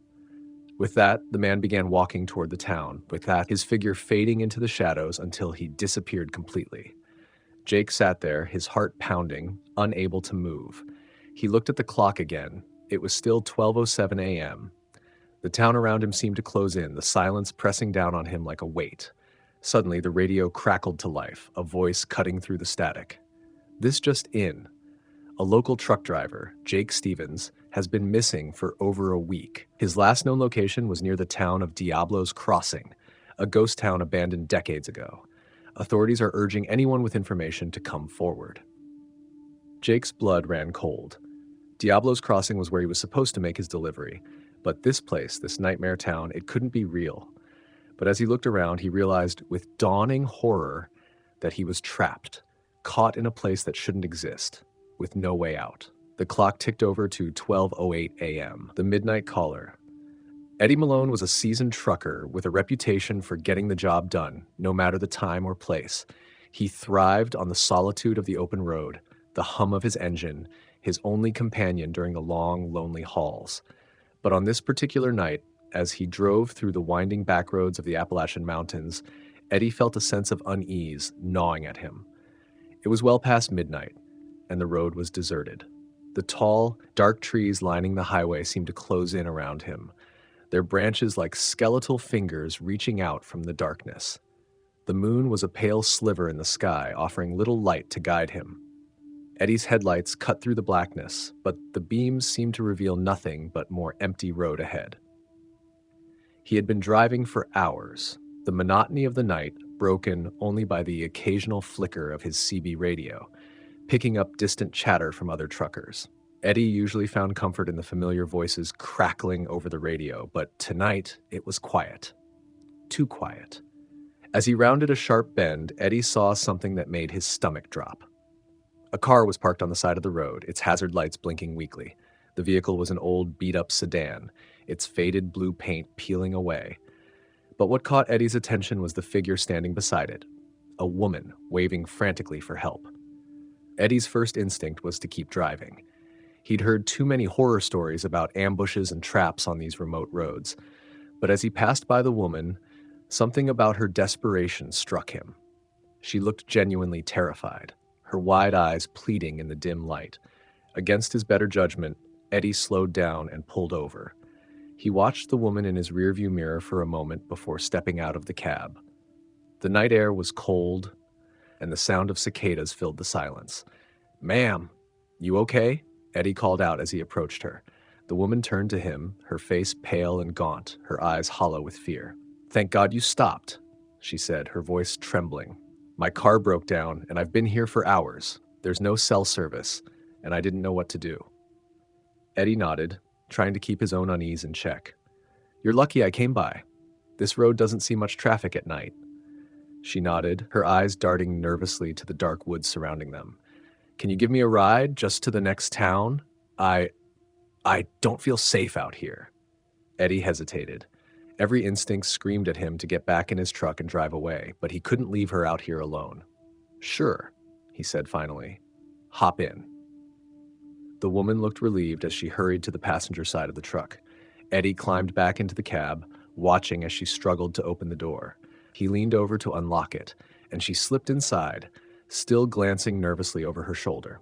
With that, the man began walking toward the town, with that, his figure fading into the shadows until he disappeared completely. Jake sat there, his heart pounding, unable to move. He looked at the clock again. It was still 12:07 a.m. The town around him seemed to close in, the silence pressing down on him like a weight. Suddenly, the radio crackled to life, a voice cutting through the static. "This just in. A local truck driver, Jake Stevens, has been missing for over a week. His last known location was near the town of Diablo's Crossing, a ghost town abandoned decades ago. Authorities are urging anyone with information to come forward." Jake's blood ran cold. Diablo's Crossing was where he was supposed to make his delivery, but this place, this nightmare town, it couldn't be real. But as he looked around, he realized with dawning horror that he was trapped, caught in a place that shouldn't exist, with no way out. The clock ticked over to 12:08 a.m., the midnight caller. Eddie Malone was a seasoned trucker with a reputation for getting the job done, no matter the time or place. He thrived on the solitude of the open road, the hum of his engine, his only companion during the long, lonely hauls. But on this particular night, as he drove through the winding back roads of the Appalachian Mountains, Eddie felt a sense of unease gnawing at him. It was well past midnight, and the road was deserted. The tall, dark trees lining the highway seemed to close in around him, their branches like skeletal fingers reaching out from the darkness. The moon was a pale sliver in the sky, offering little light to guide him. Eddie's headlights cut through the blackness, but the beams seemed to reveal nothing but more empty road ahead. He had been driving for hours, the monotony of the night broken only by the occasional flicker of his CB radio, picking up distant chatter from other truckers. Eddie usually found comfort in the familiar voices crackling over the radio, but tonight it was quiet. Too quiet. As he rounded a sharp bend, Eddie saw something that made his stomach drop. A car was parked on the side of the road, its hazard lights blinking weakly. The vehicle was an old, beat-up sedan, its faded blue paint peeling away. But what caught Eddie's attention was the figure standing beside it, a woman waving frantically for help. Eddie's first instinct was to keep driving. He'd heard too many horror stories about ambushes and traps on these remote roads. But as he passed by the woman, something about her desperation struck him. She looked genuinely terrified, her wide eyes pleading in the dim light. Against his better judgment, Eddie slowed down and pulled over. He watched the woman in his rearview mirror for a moment before stepping out of the cab. The night air was cold, and the sound of cicadas filled the silence. "Ma'am, you okay?" Eddie called out as he approached her. The woman turned to him, her face pale and gaunt, her eyes hollow with fear. "Thank God you stopped," she said, her voice trembling. "My car broke down, and I've been here for hours. There's no cell service, and I didn't know what to do." Eddie nodded, trying to keep his own unease in check. "You're lucky I came by. This road doesn't see much traffic at night." She nodded, her eyes darting nervously to the dark woods surrounding them. "Can you give me a ride just to the next town? I don't feel safe out here." Eddie hesitated. Every instinct screamed at him to get back in his truck and drive away, but he couldn't leave her out here alone. "Sure," he said finally. "Hop in." The woman looked relieved as she hurried to the passenger side of the truck. Eddie climbed back into the cab, watching as she struggled to open the door. He leaned over to unlock it, and she slipped inside, still glancing nervously over her shoulder.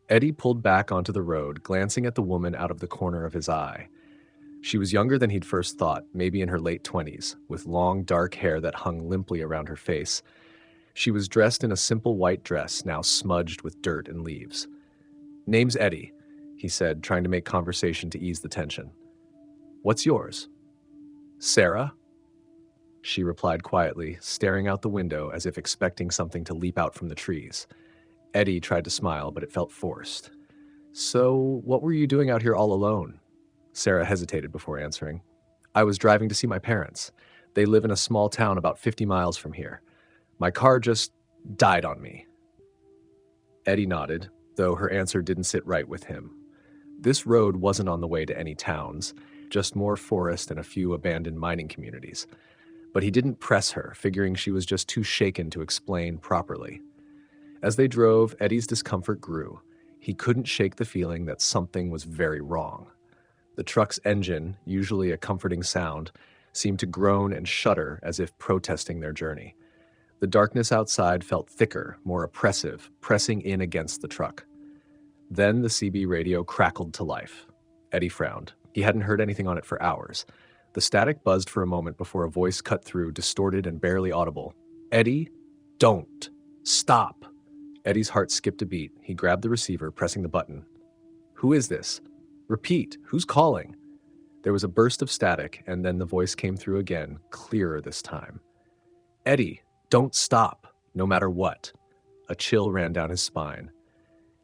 Eddie pulled back onto the road, glancing at the woman out of the corner of his eye. She was younger than he'd first thought, maybe in her late 20s, with long, dark hair that hung limply around her face. She was dressed in a simple white dress, now smudged with dirt and leaves. "Name's Eddie," he said, trying to make conversation to ease the tension. "What's yours?" "Sarah?" She replied quietly, staring out the window as if expecting something to leap out from the trees. Eddie tried to smile, but it felt forced. "So, what were you doing out here all alone?" Sarah hesitated before answering. "I was driving to see my parents. They live in a small town about 50 miles from here. My car just died on me." Eddie nodded, though her answer didn't sit right with him. This road wasn't on the way to any towns, just more forest and a few abandoned mining communities. But he didn't press her, figuring she was just too shaken to explain properly. As they drove, Eddie's discomfort grew. He couldn't shake the feeling that something was very wrong. The truck's engine, usually a comforting sound, seemed to groan and shudder as if protesting their journey. The darkness outside felt thicker, more oppressive, pressing in against the truck. Then the CB radio crackled to life. Eddie frowned. He hadn't heard anything on it for hours. The static buzzed for a moment before a voice cut through, distorted and barely audible. "Eddie, don't. Stop." Eddie's heart skipped a beat. He grabbed the receiver, pressing the button. "Who is this? Repeat. Who's calling?" There was a burst of static, and then the voice came through again, clearer this time. "Eddie, don't stop, no matter what." A chill ran down his spine.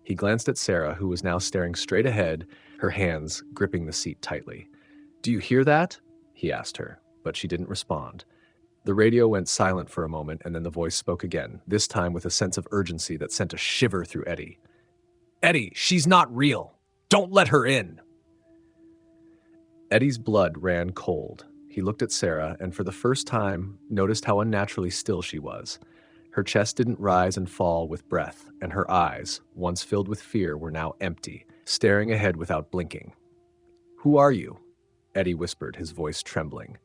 He glanced at Sarah, who was now staring straight ahead, her hands gripping the seat tightly. "Do you hear that?" he asked her, but she didn't respond. The radio went silent for a moment, and then the voice spoke again, this time with a sense of urgency that sent a shiver through Eddie. "Eddie, she's not real. Don't let her in." Eddie's blood ran cold. He looked at Sarah, and for the first time, noticed how unnaturally still she was. Her chest didn't rise and fall with breath, and her eyes, once filled with fear, were now empty, staring ahead without blinking. "Who are you?" Eddie whispered, his voice trembling.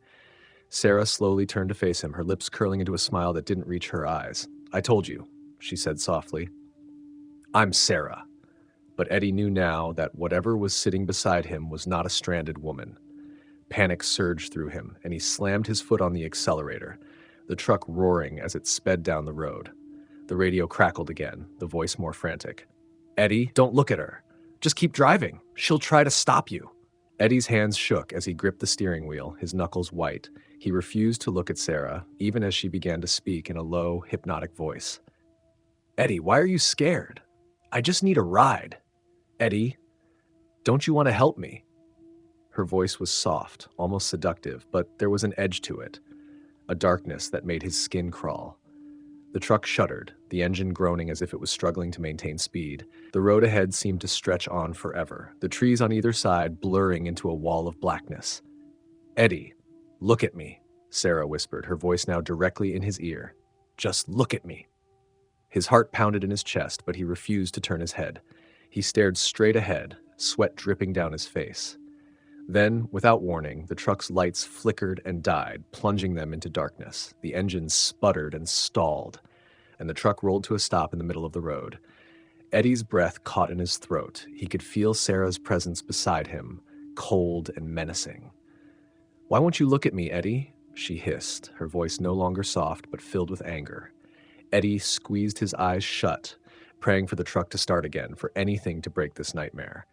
Sarah slowly turned to face him, her lips curling into a smile that didn't reach her eyes. "I told you," she said softly. "I'm Sarah." But Eddie knew now that whatever was sitting beside him was not a stranded woman. Panic surged through him, and he slammed his foot on the accelerator, the truck roaring as it sped down the road. The radio crackled again, the voice more frantic. "Eddie, don't look at her. Just keep driving. She'll try to stop you." Eddie's hands shook as he gripped the steering wheel, his knuckles white. He refused to look at Sarah, even as she began to speak in a low, hypnotic voice. "Eddie, why are you scared? I just need a ride. Eddie, don't you want to help me?" Her voice was soft, almost seductive, but there was an edge to it, a darkness that made his skin crawl. The truck shuddered, the engine groaning as if it was struggling to maintain speed. The road ahead seemed to stretch on forever, the trees on either side blurring into a wall of blackness. "Eddie, look at me," Sarah whispered, her voice now directly in his ear. "Just look at me." His heart pounded in his chest, but he refused to turn his head. He stared straight ahead, sweat dripping down his face. Then, without warning, the truck's lights flickered and died, plunging them into darkness. The engine sputtered and stalled, and the truck rolled to a stop in the middle of the road. Eddie's breath caught in his throat. He could feel Sarah's presence beside him, cold and menacing. "Why won't you look at me, Eddie?" she hissed, her voice no longer soft but filled with anger. Eddie squeezed his eyes shut, praying for the truck to start again, for anything to break this nightmare.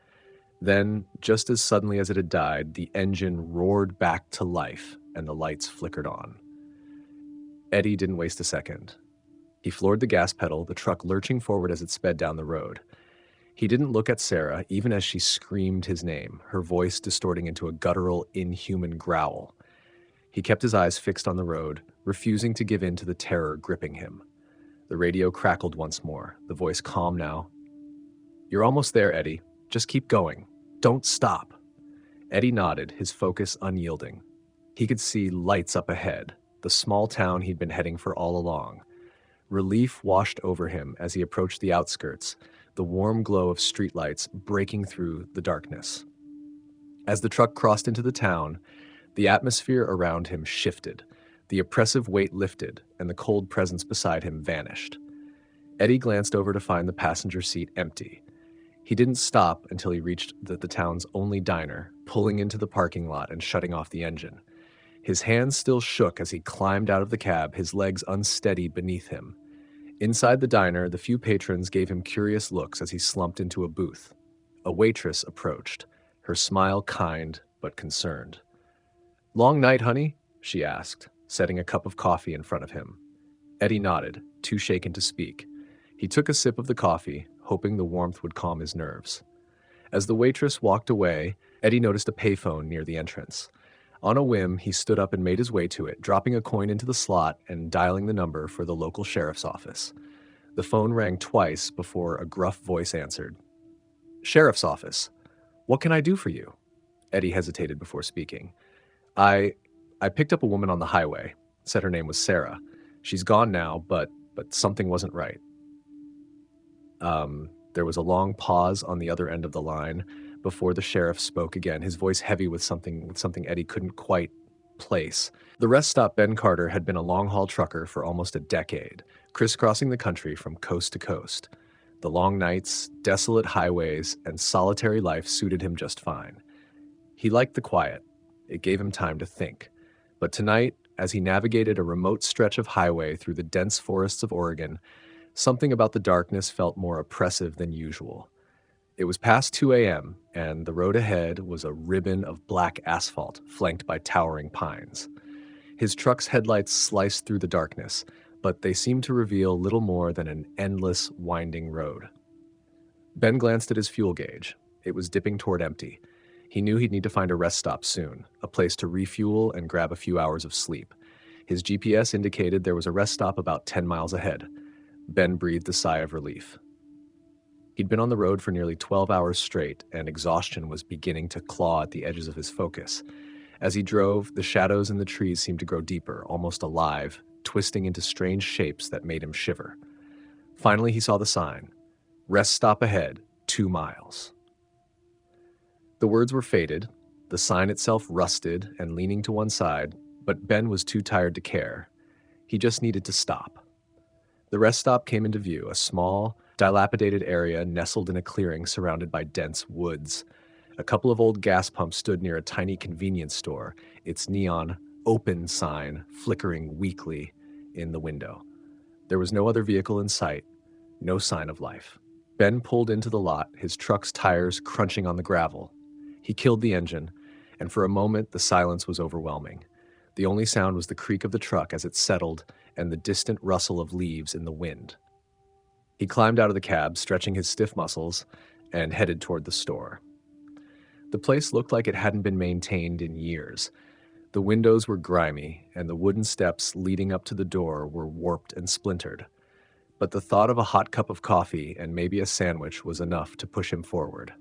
Then, just as suddenly as it had died, the engine roared back to life and the lights flickered on. Eddie didn't waste a second. He floored the gas pedal, the truck lurching forward as it sped down the road. He didn't look at Sarah, even as she screamed his name, her voice distorting into a guttural, inhuman growl. He kept his eyes fixed on the road, refusing to give in to the terror gripping him. The radio crackled once more, the voice calm now. "You're almost there, Eddie. Just keep going. Don't stop." Eddie nodded, his focus unyielding. He could see lights up ahead, the small town he'd been heading for all along. Relief washed over him as he approached the outskirts, the warm glow of streetlights breaking through the darkness. As the truck crossed into the town, the atmosphere around him shifted. The oppressive weight lifted, and the cold presence beside him vanished. Eddie glanced over to find the passenger seat empty. He didn't stop until he reached the town's only diner, pulling into the parking lot and shutting off the engine. His hands still shook as he climbed out of the cab, his legs unsteady beneath him. Inside the diner, the few patrons gave him curious looks as he slumped into a booth. A waitress approached, her smile kind but concerned. "Long night, honey?" she asked, setting a cup of coffee in front of him. Eddie nodded, too shaken to speak. He took a sip of the coffee, hoping the warmth would calm his nerves. As the waitress walked away, Eddie noticed a payphone near the entrance. On a whim, he stood up and made his way to it, dropping a coin into the slot and dialing the number for the local sheriff's office. The phone rang twice before a gruff voice answered. "Sheriff's office. What can I do for you?" Eddie hesitated before speaking. I picked up a woman on the highway, said her name was Sarah. She's gone now, but something wasn't right." There was a long pause on the other end of the line before the sheriff spoke again, his voice heavy with something Eddie couldn't quite place. The rest stop Ben Carter had been a long-haul trucker for almost a decade, crisscrossing the country from coast to coast. The long nights, desolate highways, and solitary life suited him just fine. He liked the quiet. It gave him time to think. But tonight, as he navigated a remote stretch of highway through the dense forests of Oregon, something about the darkness felt more oppressive than usual. It was past 2 a.m., and the road ahead was a ribbon of black asphalt flanked by towering pines. His truck's headlights sliced through the darkness, but they seemed to reveal little more than an endless, winding road. Ben glanced at his fuel gauge. It was dipping toward empty. He knew he'd need to find a rest stop soon, a place to refuel and grab a few hours of sleep. His GPS indicated there was a rest stop about 10 miles ahead. Ben breathed a sigh of relief. He'd been on the road for nearly 12 hours straight, and exhaustion was beginning to claw at the edges of his focus. As he drove, the shadows in the trees seemed to grow deeper, almost alive, twisting into strange shapes that made him shiver. Finally, he saw the sign. "Rest stop ahead, 2 miles." The words were faded, the sign itself rusted and leaning to one side, but Ben was too tired to care. He just needed to stop. The rest stop came into view, a small, dilapidated area nestled in a clearing surrounded by dense woods. A couple of old gas pumps stood near a tiny convenience store, its neon "open" sign flickering weakly in the window. There was no other vehicle in sight, no sign of life. Ben pulled into the lot, his truck's tires crunching on the gravel. He killed the engine, and for a moment the silence was overwhelming. The only sound was the creak of the truck as it settled and the distant rustle of leaves in the wind. He climbed out of the cab, stretching his stiff muscles, and headed toward the store. The place looked like it hadn't been maintained in years. The windows were grimy, and the wooden steps leading up to the door were warped and splintered. But the thought of a hot cup of coffee and maybe a sandwich was enough to push him forward.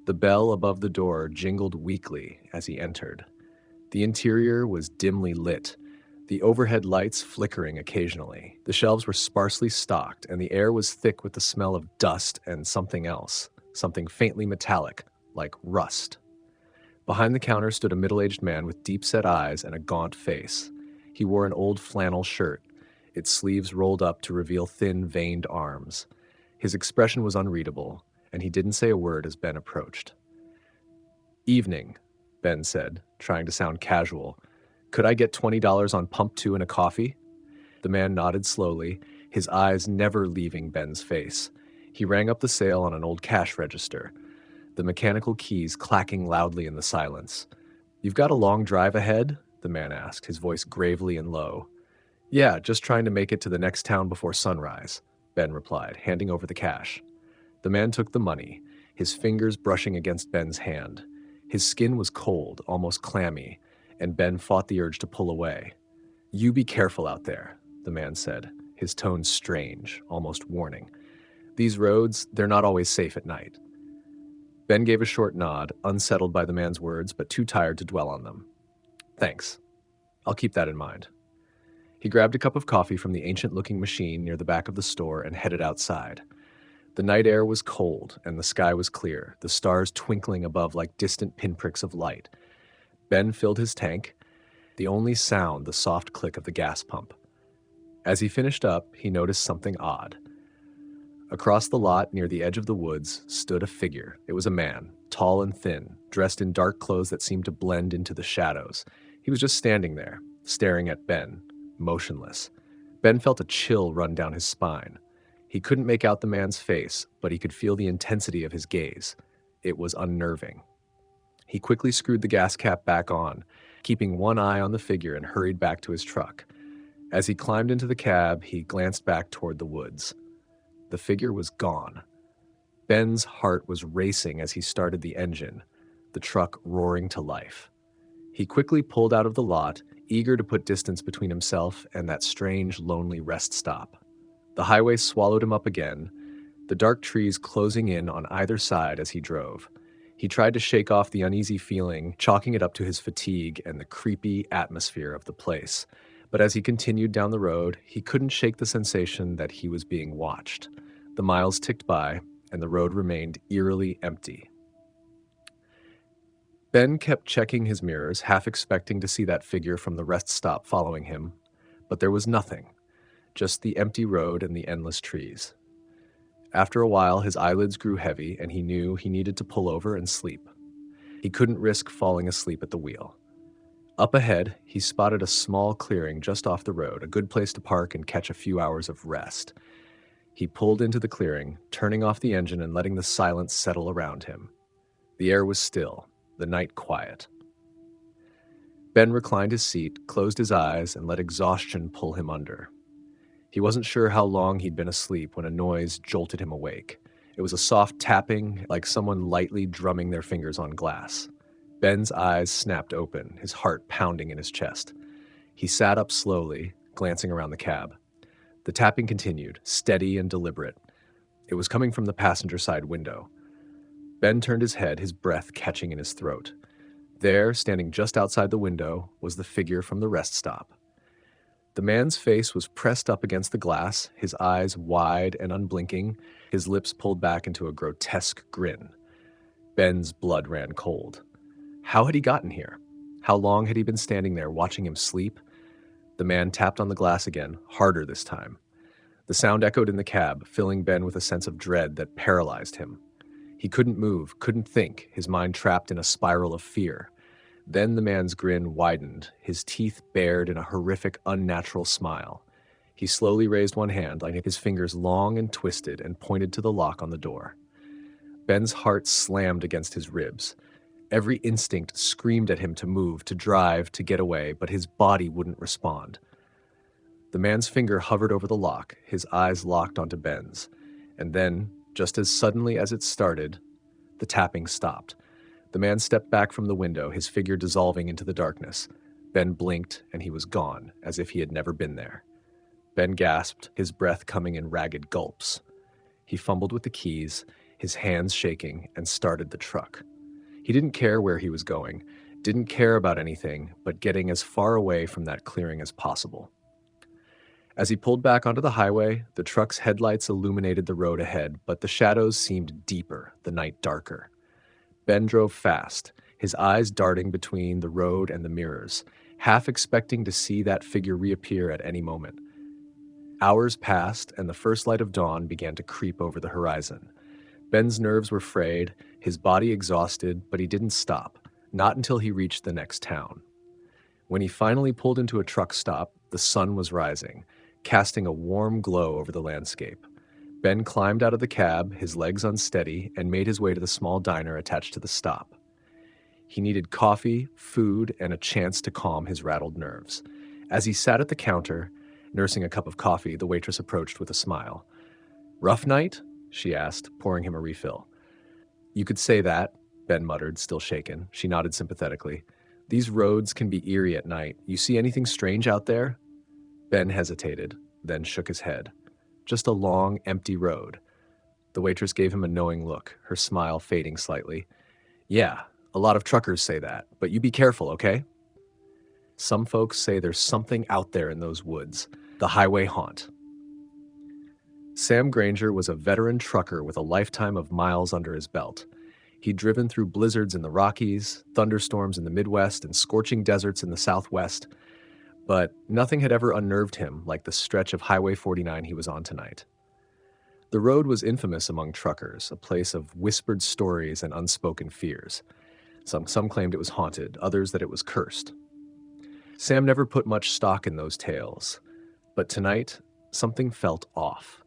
The bell above the door jingled weakly as he entered. The interior was dimly lit, the overhead lights flickering occasionally. The shelves were sparsely stocked, and the air was thick with the smell of dust and something else, something faintly metallic, like rust. Behind the counter stood a middle-aged man with deep-set eyes and a gaunt face. He wore an old flannel shirt, its sleeves rolled up to reveal thin, veined arms. His expression was unreadable, and he didn't say a word as Ben approached. "Evening," Ben said, trying to sound casual. "Could I get $20 on pump 2 and a coffee?" The man nodded slowly, his eyes never leaving Ben's face. He rang up the sale on an old cash register, the mechanical keys clacking loudly in the silence. "You've got a long drive ahead?" the man asked, his voice gravely and low. "Yeah, just trying to make it to the next town before sunrise," Ben replied, handing over the cash. The man took the money, his fingers brushing against Ben's hand. His skin was cold, almost clammy, and Ben fought the urge to pull away. "You be careful out there," the man said, his tone strange, almost warning. "These roads, they're not always safe at night." Ben gave a short nod, unsettled by the man's words, but too tired to dwell on them. "Thanks. I'll keep that in mind." He grabbed a cup of coffee from the ancient-looking machine near the back of the store and headed outside. The night air was cold, and the sky was clear, the stars twinkling above like distant pinpricks of light. Ben filled his tank, the only sound the soft click of the gas pump. As he finished up, he noticed something odd. Across the lot, near the edge of the woods, stood a figure. It was a man, tall and thin, dressed in dark clothes that seemed to blend into the shadows. He was just standing there, staring at Ben, motionless. Ben felt a chill run down his spine. He couldn't make out the man's face, but he could feel the intensity of his gaze. It was unnerving. He quickly screwed the gas cap back on, keeping one eye on the figure, and hurried back to his truck. As he climbed into the cab, he glanced back toward the woods. The figure was gone. Ben's heart was racing as he started the engine, the truck roaring to life. He quickly pulled out of the lot, eager to put distance between himself and that strange, lonely rest stop. The highway swallowed him up again, the dark trees closing in on either side as he drove. He tried to shake off the uneasy feeling, chalking it up to his fatigue and the creepy atmosphere of the place. But as he continued down the road, he couldn't shake the sensation that he was being watched. The miles ticked by, and the road remained eerily empty. Ben kept checking his mirrors, half expecting to see that figure from the rest stop following him, but there was nothing, just the empty road and the endless trees. After a while, his eyelids grew heavy, and he knew he needed to pull over and sleep. He couldn't risk falling asleep at the wheel. Up ahead, he spotted a small clearing just off the road, a good place to park and catch a few hours of rest. He pulled into the clearing, turning off the engine and letting the silence settle around him. The air was still, the night quiet. Ben reclined his seat, closed his eyes, and let exhaustion pull him under. He wasn't sure how long he'd been asleep when a noise jolted him awake. It was a soft tapping, like someone lightly drumming their fingers on glass. Ben's eyes snapped open, his heart pounding in his chest. He sat up slowly, glancing around the cab. The tapping continued, steady and deliberate. It was coming from the passenger side window. Ben turned his head, his breath catching in his throat. There, standing just outside the window, was the figure from the rest stop. The man's face was pressed up against the glass, his eyes wide and unblinking, his lips pulled back into a grotesque grin. Ben's blood ran cold. How had he gotten here? How long had he been standing there, watching him sleep? The man tapped on the glass again, harder this time. The sound echoed in the cab, filling Ben with a sense of dread that paralyzed him. He couldn't move, couldn't think, his mind trapped in a spiral of fear. Then the man's grin widened, his teeth bared in a horrific, unnatural smile. He slowly raised one hand, like his fingers long and twisted, and pointed to the lock on the door. Ben's heart slammed against his ribs. Every instinct screamed at him to move, to drive, to get away, but his body wouldn't respond. The man's finger hovered over the lock, his eyes locked onto Ben's. And then, just as suddenly as it started, the tapping stopped. The man stepped back from the window, his figure dissolving into the darkness. Ben blinked, and he was gone, as if he had never been there. Ben gasped, his breath coming in ragged gulps. He fumbled with the keys, his hands shaking, and started the truck. He didn't care where he was going, didn't care about anything but getting as far away from that clearing as possible. As he pulled back onto the highway, the truck's headlights illuminated the road ahead, but the shadows seemed deeper, the night darker. Ben drove fast, his eyes darting between the road and the mirrors, half expecting to see that figure reappear at any moment. Hours passed, and the first light of dawn began to creep over the horizon. Ben's nerves were frayed, his body exhausted, but he didn't stop, not until he reached the next town. When he finally pulled into a truck stop, the sun was rising, casting a warm glow over the landscape. Ben climbed out of the cab, his legs unsteady, and made his way to the small diner attached to the stop. He needed coffee, food, and a chance to calm his rattled nerves. As he sat at the counter, nursing a cup of coffee, the waitress approached with a smile. "Rough night?" she asked, pouring him a refill. "You could say that," Ben muttered, still shaken. She nodded sympathetically. "These roads can be eerie at night. You see anything strange out there?" Ben hesitated, then shook his head. "Just a long, empty road." The waitress gave him a knowing look, her smile fading slightly. "Yeah, a lot of truckers say that, but you be careful, okay? Some folks say there's something out there in those woods. The highway haunt." Sam Granger was a veteran trucker with a lifetime of miles under his belt. He'd driven through blizzards in the Rockies, thunderstorms in the Midwest, and scorching deserts in the Southwest, but nothing had ever unnerved him like the stretch of Highway 49 he was on tonight. The road was infamous among truckers, a place of whispered stories and unspoken fears. Some claimed it was haunted, others that it was cursed. Sam never put much stock in those tales, but tonight, something felt off.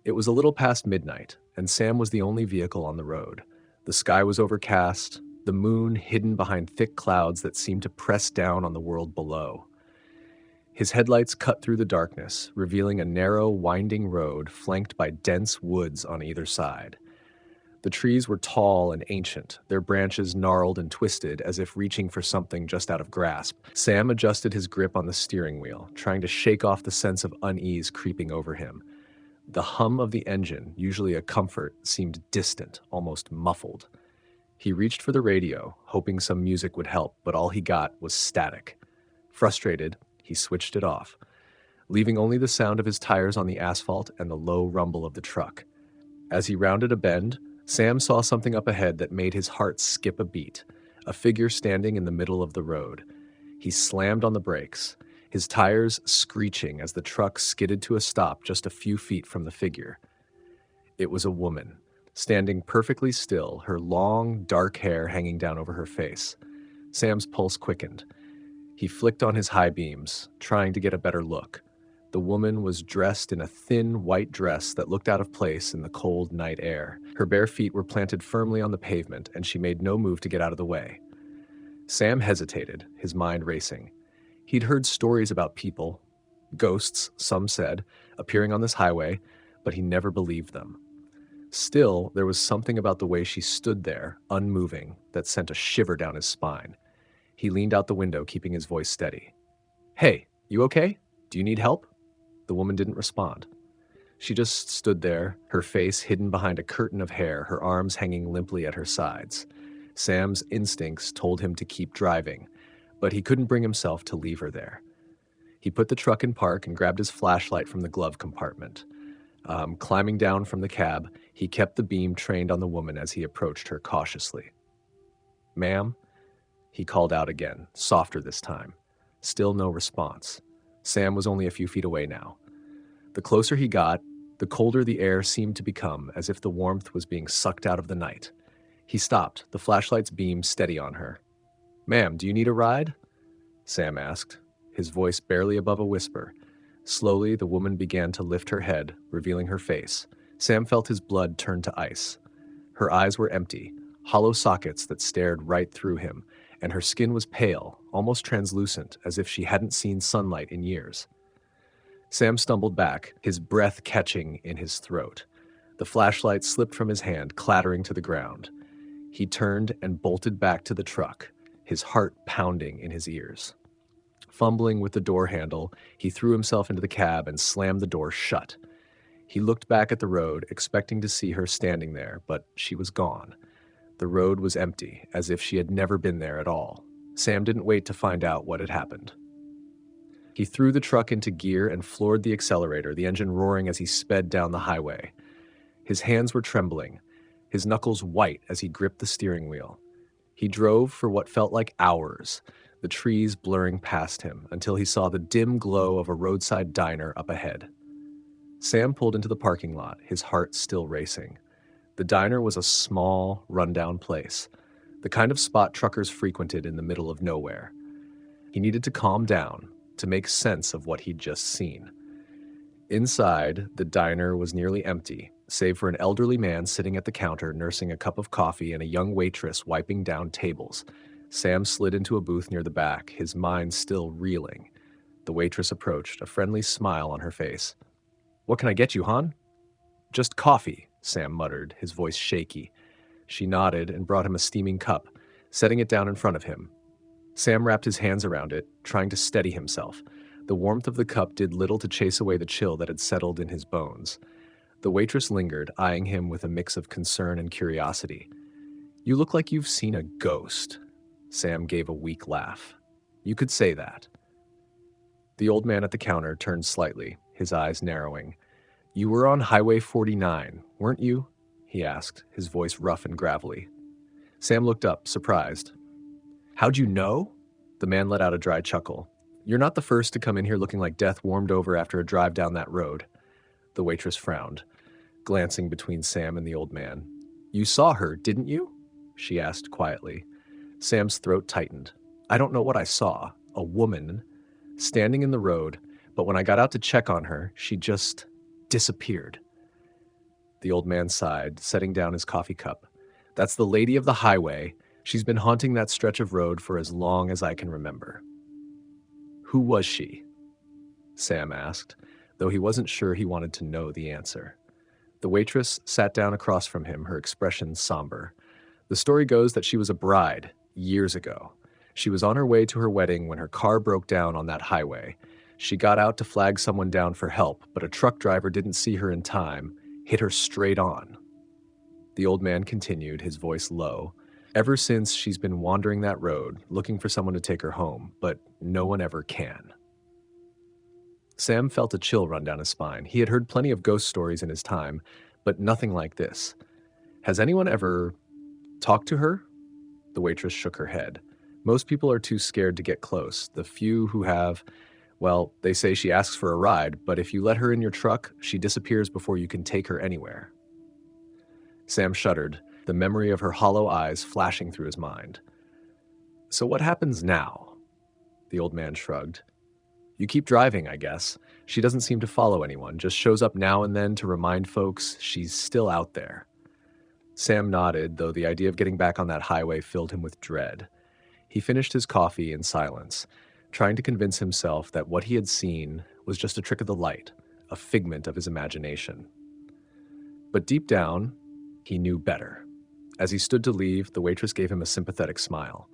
It was a little past midnight, and Sam was the only vehicle on the road. The sky was overcast, the moon hidden behind thick clouds that seemed to press down on the world below. His headlights cut through the darkness, revealing a narrow, winding road flanked by dense woods on either side. The trees were tall and ancient, their branches gnarled and twisted as if reaching for something just out of grasp. Sam adjusted his grip on the steering wheel, trying to shake off the sense of unease creeping over him. The hum of the engine, usually a comfort, seemed distant, almost muffled. He reached for the radio, hoping some music would help, but all he got was static. Frustrated, he switched it off, leaving only the sound of his tires on the asphalt and the low rumble of the truck. As he rounded a bend, Sam saw something up ahead that made his heart skip a beat, a figure standing in the middle of the road. He slammed on the brakes, his tires screeching as the truck skidded to a stop just a few feet from the figure. It was a woman, standing perfectly still, her long, dark hair hanging down over her face. Sam's pulse quickened. He flicked on his high beams, trying to get a better look. The woman was dressed in a thin, white dress that looked out of place in the cold night air. Her bare feet were planted firmly on the pavement, and she made no move to get out of the way. Sam hesitated, his mind racing. He'd heard stories about people, ghosts, some said, appearing on this highway, but he never believed them. Still, there was something about the way she stood there, unmoving, that sent a shiver down his spine. He leaned out the window, keeping his voice steady. "Hey, you okay? Do you need help?" The woman didn't respond. She just stood there, her face hidden behind a curtain of hair, her arms hanging limply at her sides. Sam's instincts told him to keep driving, but he couldn't bring himself to leave her there. He put the truck in park and grabbed his flashlight from the glove compartment. Climbing down from the cab, he kept the beam trained on the woman as he approached her cautiously. "Ma'am?" He called out again, softer this time. Still no response. Sam was only a few feet away now. The closer he got, the colder the air seemed to become, as if the warmth was being sucked out of the night. He stopped, the flashlight's beam steady on her. "Ma'am, do you need a ride?" Sam asked, his voice barely above a whisper. Slowly, the woman began to lift her head, revealing her face. Sam felt his blood turn to ice. Her eyes were empty, hollow sockets that stared right through him, and her skin was pale, almost translucent, as if she hadn't seen sunlight in years. Sam stumbled back, his breath catching in his throat. The flashlight slipped from his hand, clattering to the ground. He turned and bolted back to the truck, his heart pounding in his ears. Fumbling with the door handle, he threw himself into the cab and slammed the door shut. He looked back at the road, expecting to see her standing there, but she was gone. The road was empty, as if she had never been there at all. Sam didn't wait to find out what had happened. He threw the truck into gear and floored the accelerator, the engine roaring as he sped down the highway. His hands were trembling, his knuckles white as he gripped the steering wheel. He drove for what felt like hours, the trees blurring past him, until he saw the dim glow of a roadside diner up ahead. Sam pulled into the parking lot, his heart still racing. The diner was a small, rundown place, the kind of spot truckers frequented in the middle of nowhere. He needed to calm down, to make sense of what he'd just seen. Inside, the diner was nearly empty, save for an elderly man sitting at the counter nursing a cup of coffee and a young waitress wiping down tables. Sam slid into a booth near the back, his mind still reeling. The waitress approached, a friendly smile on her face. "What can I get you, hon?" "Just coffee," Sam muttered, his voice shaky. She nodded and brought him a steaming cup, setting it down in front of him. Sam wrapped his hands around it, trying to steady himself. The warmth of the cup did little to chase away the chill that had settled in his bones. The waitress lingered, eyeing him with a mix of concern and curiosity. "You look like you've seen a ghost." Sam gave a weak laugh. "You could say that." The old man at the counter turned slightly, his eyes narrowing. "You were on Highway 49, weren't you?" he asked, his voice rough and gravelly. Sam looked up, surprised. "How'd you know?" The man let out a dry chuckle. "You're not the first to come in here looking like death warmed over after a drive down that road." The waitress frowned, glancing between Sam and the old man. "You saw her, didn't you?" she asked quietly. Sam's throat tightened. "I don't know what I saw. A woman standing in the road, but when I got out to check on her, she just disappeared." The old man sighed, setting down his coffee cup. "That's the lady of the highway. She's been haunting that stretch of road for as long as I can remember." "Who was she?" Sam asked, though he wasn't sure he wanted to know the answer. The waitress sat down across from him, her expression somber. "The story goes that she was a bride years ago. She was on her way to her wedding when her car broke down on that highway. She got out to flag someone down for help, but a truck driver didn't see her in time, hit her straight on." The old man continued, his voice low. "Ever since, she's been wandering that road, looking for someone to take her home, but no one ever can." Sam felt a chill run down his spine. He had heard plenty of ghost stories in his time, but nothing like this. "Has anyone ever talked to her?" The waitress shook her head. "Most people are too scared to get close. The few who have, well, they say she asks for a ride, but if you let her in your truck, she disappears before you can take her anywhere." Sam shuddered, the memory of her hollow eyes flashing through his mind. "So what happens now?" The old man shrugged. "You keep driving, I guess. She doesn't seem to follow anyone, just shows up now and then to remind folks she's still out there." Sam nodded, though the idea of getting back on that highway filled him with dread. He finished his coffee in silence, trying to convince himself that what he had seen was just a trick of the light, a figment of his imagination. But deep down, he knew better. As he stood to leave, the waitress gave him a sympathetic smile.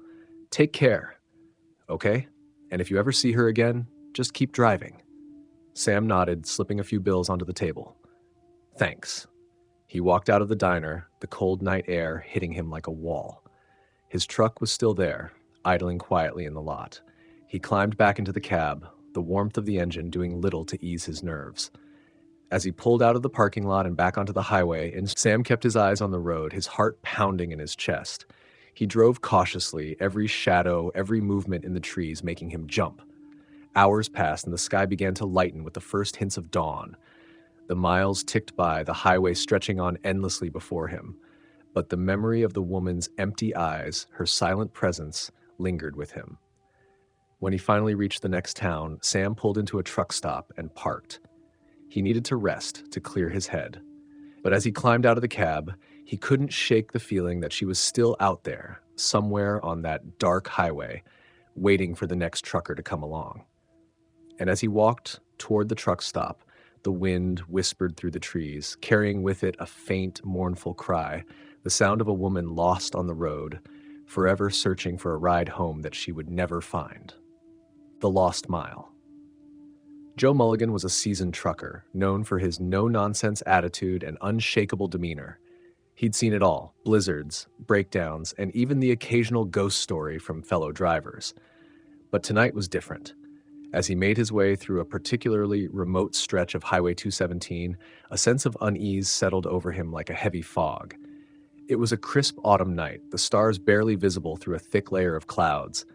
"Take care, okay? And if you ever see her again, just keep driving." Sam nodded, slipping a few bills onto the table. "Thanks." He walked out of the diner, the cold night air hitting him like a wall. His truck was still there, idling quietly in the lot. He climbed back into the cab, the warmth of the engine doing little to ease his nerves. As he pulled out of the parking lot and back onto the highway, and Sam kept his eyes on the road, his heart pounding in his chest. He drove cautiously, every shadow, every movement in the trees making him jump. Hours passed and the sky began to lighten with the first hints of dawn. The miles ticked by, the highway stretching on endlessly before him. But the memory of the woman's empty eyes, her silent presence, lingered with him. When he finally reached the next town, Sam pulled into a truck stop and parked. He needed to rest, to clear his head. But as he climbed out of the cab, he couldn't shake the feeling that she was still out there, somewhere on that dark highway, waiting for the next trucker to come along. And as he walked toward the truck stop, the wind whispered through the trees, carrying with it a faint, mournful cry, the sound of a woman lost on the road, forever searching for a ride home that she would never find. The Lost Mile. Joe Mulligan was a seasoned trucker, known for his no-nonsense attitude and unshakable demeanor. He'd seen it all, blizzards, breakdowns, and even the occasional ghost story from fellow drivers. But tonight was different. As he made his way through a particularly remote stretch of Highway 217, a sense of unease settled over him like a heavy fog. It was a crisp autumn night, the stars barely visible through a thick layer of clouds.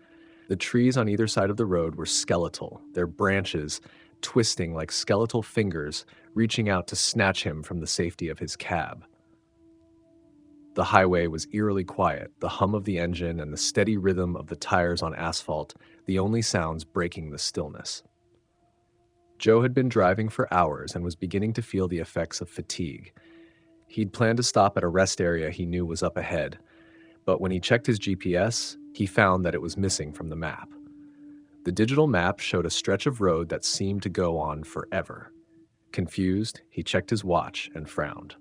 The trees on either side of the road were skeletal, their branches twisting like skeletal fingers, reaching out to snatch him from the safety of his cab. The highway was eerily quiet, the hum of the engine and the steady rhythm of the tires on asphalt, the only sounds breaking the stillness. Joe had been driving for hours and was beginning to feel the effects of fatigue. He'd planned to stop at a rest area he knew was up ahead, but when he checked his GPS, he found that it was missing from the map. The digital map showed a stretch of road that seemed to go on forever. Confused, he checked his watch and frowned.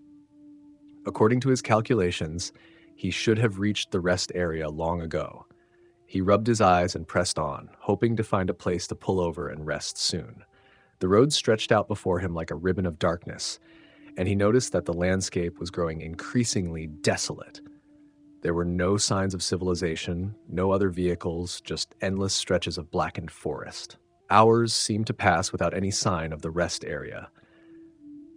According to his calculations, he should have reached the rest area long ago. He rubbed his eyes and pressed on, hoping to find a place to pull over and rest soon. The road stretched out before him like a ribbon of darkness, and he noticed that the landscape was growing increasingly desolate. There were no signs of civilization, no other vehicles, just endless stretches of blackened forest. Hours seemed to pass without any sign of the rest area.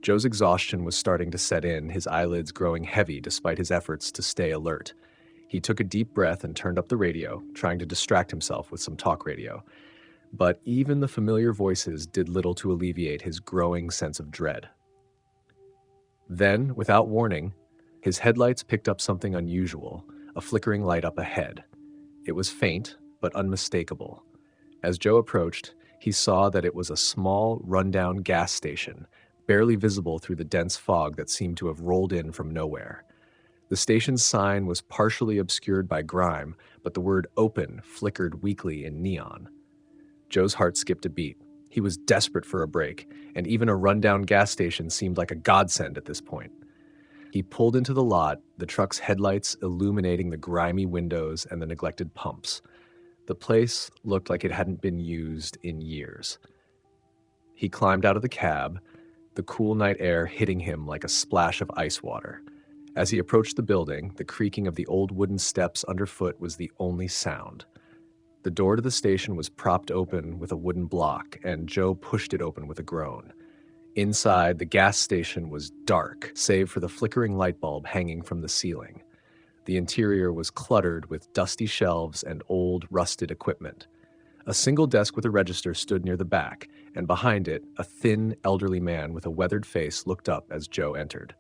Joe's exhaustion was starting to set in, his eyelids growing heavy despite his efforts to stay alert. He took a deep breath and turned up the radio, trying to distract himself with some talk radio. But even the familiar voices did little to alleviate his growing sense of dread. Then, without warning, his headlights picked up something unusual, a flickering light up ahead. It was faint, but unmistakable. As Joe approached, he saw that it was a small, rundown gas station, barely visible through the dense fog that seemed to have rolled in from nowhere. The station's sign was partially obscured by grime, but the word open flickered weakly in neon. Joe's heart skipped a beat. He was desperate for a break, and even a rundown gas station seemed like a godsend at this point. He pulled into the lot, the truck's headlights illuminating the grimy windows and the neglected pumps. The place looked like it hadn't been used in years. He climbed out of the cab, the cool night air hitting him like a splash of ice water. As he approached the building, the creaking of the old wooden steps underfoot was the only sound. The door to the station was propped open with a wooden block, and Joe pushed it open with a groan. Inside, the gas station was dark, save for the flickering light bulb hanging from the ceiling. The interior was cluttered with dusty shelves and old, rusted equipment. A single desk with a register stood near the back, and behind it, a thin, elderly man with a weathered face looked up as Joe entered.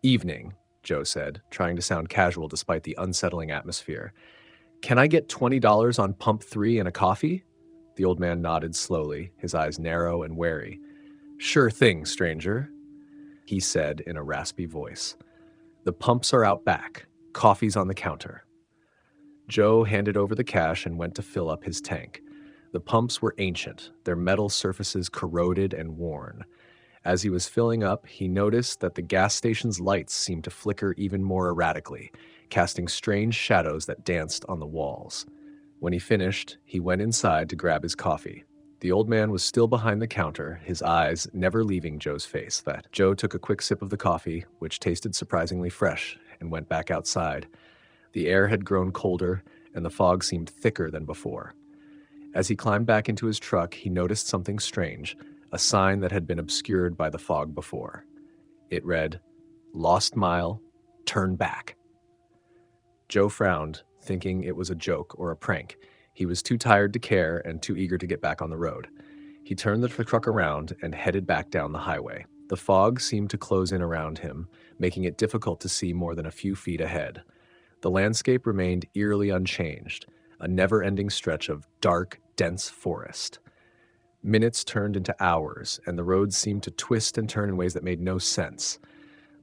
"Evening," Joe said, trying to sound casual despite the unsettling atmosphere. "Can I get $20 on pump 3 and a coffee?" The old man nodded slowly, his eyes narrow and wary. "Sure thing, stranger," he said in a raspy voice. "The pumps are out back. Coffee's on the counter." Joe handed over the cash and went to fill up his tank. The pumps were ancient, their metal surfaces corroded and worn. As he was filling up, he noticed that the gas station's lights seemed to flicker even more erratically, casting strange shadows that danced on the walls. When he finished, he went inside to grab his coffee. The old man was still behind the counter, his eyes never leaving Joe's face. Joe took a quick sip of the coffee, which tasted surprisingly fresh, and went back outside. The air had grown colder, and the fog seemed thicker than before. As he climbed back into his truck, he noticed something strange, a sign that had been obscured by the fog before. It read, "Lost mile, turn back." Joe frowned, thinking it was a joke or a prank. He was too tired to care and too eager to get back on the road. He turned the truck around and headed back down the highway. The fog seemed to close in around him, making it difficult to see more than a few feet ahead. The landscape remained eerily unchanged, a never-ending stretch of dark, dense forest. Minutes turned into hours, and the road seemed to twist and turn in ways that made no sense.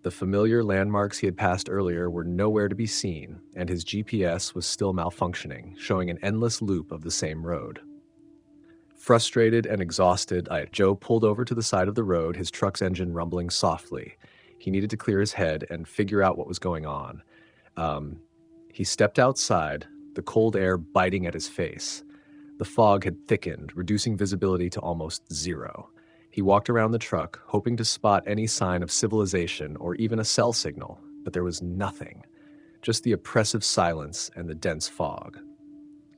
The familiar landmarks he had passed earlier were nowhere to be seen, and his GPS was still malfunctioning, showing an endless loop of the same road. Frustrated and exhausted, Joe pulled over to the side of the road, his truck's engine rumbling softly. He needed to clear his head and figure out what was going on. He stepped outside, the cold air biting at his face. The fog had thickened, reducing visibility to almost zero. He walked around the truck, hoping to spot any sign of civilization or even a cell signal, but there was nothing, just the oppressive silence and the dense fog.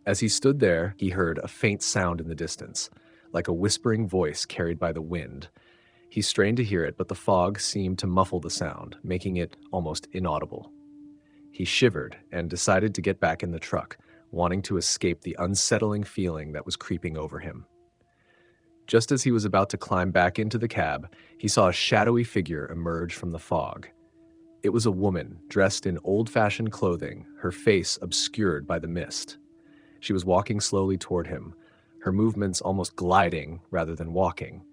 As he stood there, he heard a faint sound in the distance, like a whispering voice carried by the wind. He strained to hear it, but the fog seemed to muffle the sound, making it almost inaudible. He shivered and decided to get back in the truck, wanting to escape the unsettling feeling that was creeping over him. Just as he was about to climb back into the cab, he saw a shadowy figure emerge from the fog. It was a woman dressed in old-fashioned clothing, her face obscured by the mist. She was walking slowly toward him, her movements almost gliding rather than walking.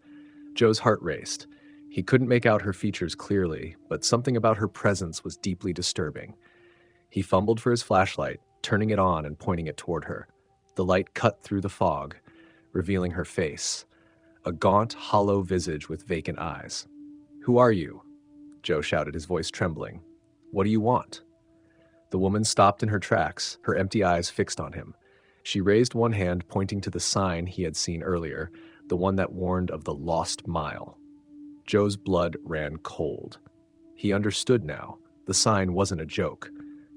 Joe's heart raced. He couldn't make out her features clearly, but something about her presence was deeply disturbing. He fumbled for his flashlight, turning it on and pointing it toward her. The light cut through the fog, revealing her face, a gaunt, hollow visage with vacant eyes. "Who are you?" Joe shouted, his voice trembling. "What do you want?" The woman stopped in her tracks, her empty eyes fixed on him. She raised one hand, pointing to the sign he had seen earlier, the one that warned of the lost mile. Joe's blood ran cold. He understood now. The sign wasn't a joke.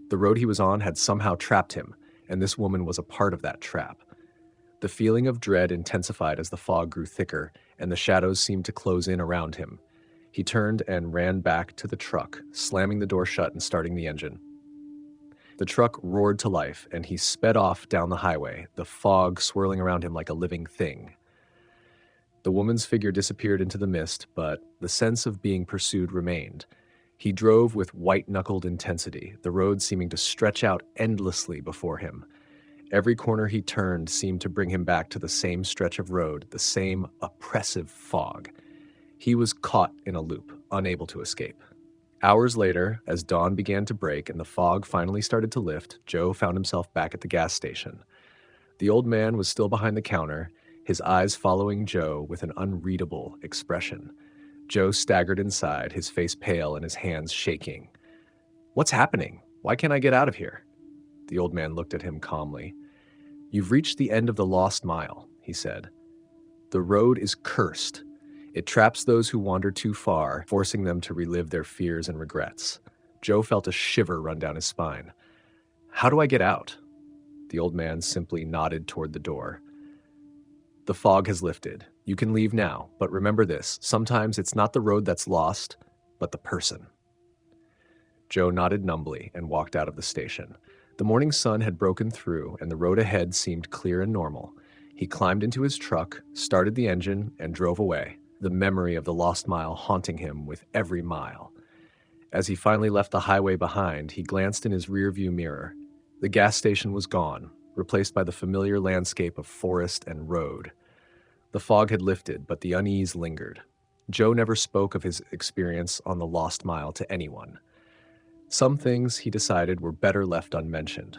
The road he was on had somehow trapped him, and this woman was a part of that trap. The feeling of dread intensified as the fog grew thicker, and the shadows seemed to close in around him. He turned and ran back to the truck, slamming the door shut and starting the engine. The truck roared to life, and he sped off down the highway, the fog swirling around him like a living thing. The woman's figure disappeared into the mist, but the sense of being pursued remained. He drove with white-knuckled intensity, the road seeming to stretch out endlessly before him. Every corner he turned seemed to bring him back to the same stretch of road, the same oppressive fog. He was caught in a loop, unable to escape. Hours later, as dawn began to break and the fog finally started to lift, Joe found himself back at the gas station. The old man was still behind the counter, his eyes following Joe with an unreadable expression. Joe staggered inside, his face pale and his hands shaking. "What's happening? Why can't I get out of here?" The old man looked at him calmly. "You've reached the end of the lost mile," he said. "The road is cursed. It traps those who wander too far, forcing them to relive their fears and regrets." Joe felt a shiver run down his spine. "How do I get out?" The old man simply nodded toward the door. "The fog has lifted. You can leave now, but remember this, sometimes it's not the road that's lost, but the person." Joe nodded numbly and walked out of the station. The morning sun had broken through, and the road ahead seemed clear and normal. He climbed into his truck, started the engine, and drove away, the memory of the lost mile haunting him with every mile. As he finally left the highway behind, he glanced in his rearview mirror. The gas station was gone, replaced by the familiar landscape of forest and road. The fog had lifted, but the unease lingered. Joe never spoke of his experience on the lost mile to anyone. Some things, he decided, were better left unmentioned.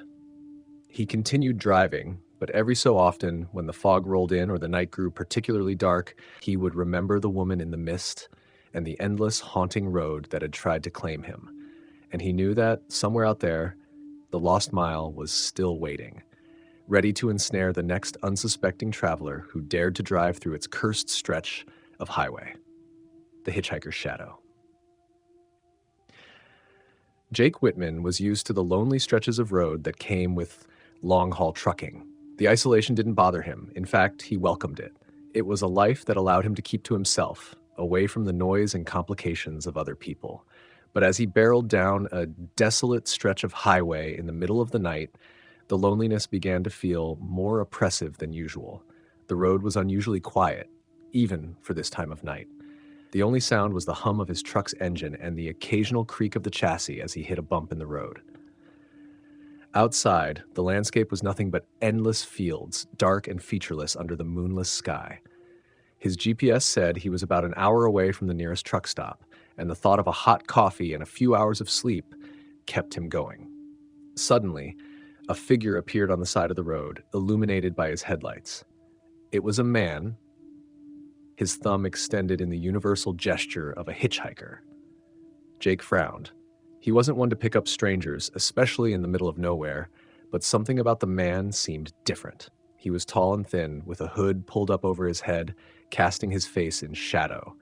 He continued driving, but every so often, when the fog rolled in or the night grew particularly dark, he would remember the woman in the mist and the endless, haunting road that had tried to claim him. And he knew that, somewhere out there, the lost mile was still waiting, ready to ensnare the next unsuspecting traveler who dared to drive through its cursed stretch of highway. The Hitchhiker's Shadow. Jake Whitman was used to the lonely stretches of road that came with long-haul trucking. The isolation didn't bother him. In fact, he welcomed it. It was a life that allowed him to keep to himself, away from the noise and complications of other people. But as he barreled down a desolate stretch of highway in the middle of the night, the loneliness began to feel more oppressive than usual. The road was unusually quiet, even for this time of night. The only sound was the hum of his truck's engine and the occasional creak of the chassis as he hit a bump in the road. Outside, the landscape was nothing but endless fields, dark and featureless under the moonless sky. His GPS said he was about an hour away from the nearest truck stop, and the thought of a hot coffee and a few hours of sleep kept him going. Suddenly, a figure appeared on the side of the road, illuminated by his headlights. It was a man, his thumb extended in the universal gesture of a hitchhiker. Jake frowned. He wasn't one to pick up strangers, especially in the middle of nowhere, but something about the man seemed different. He was tall and thin, with a hood pulled up over his head, casting his face in shadow.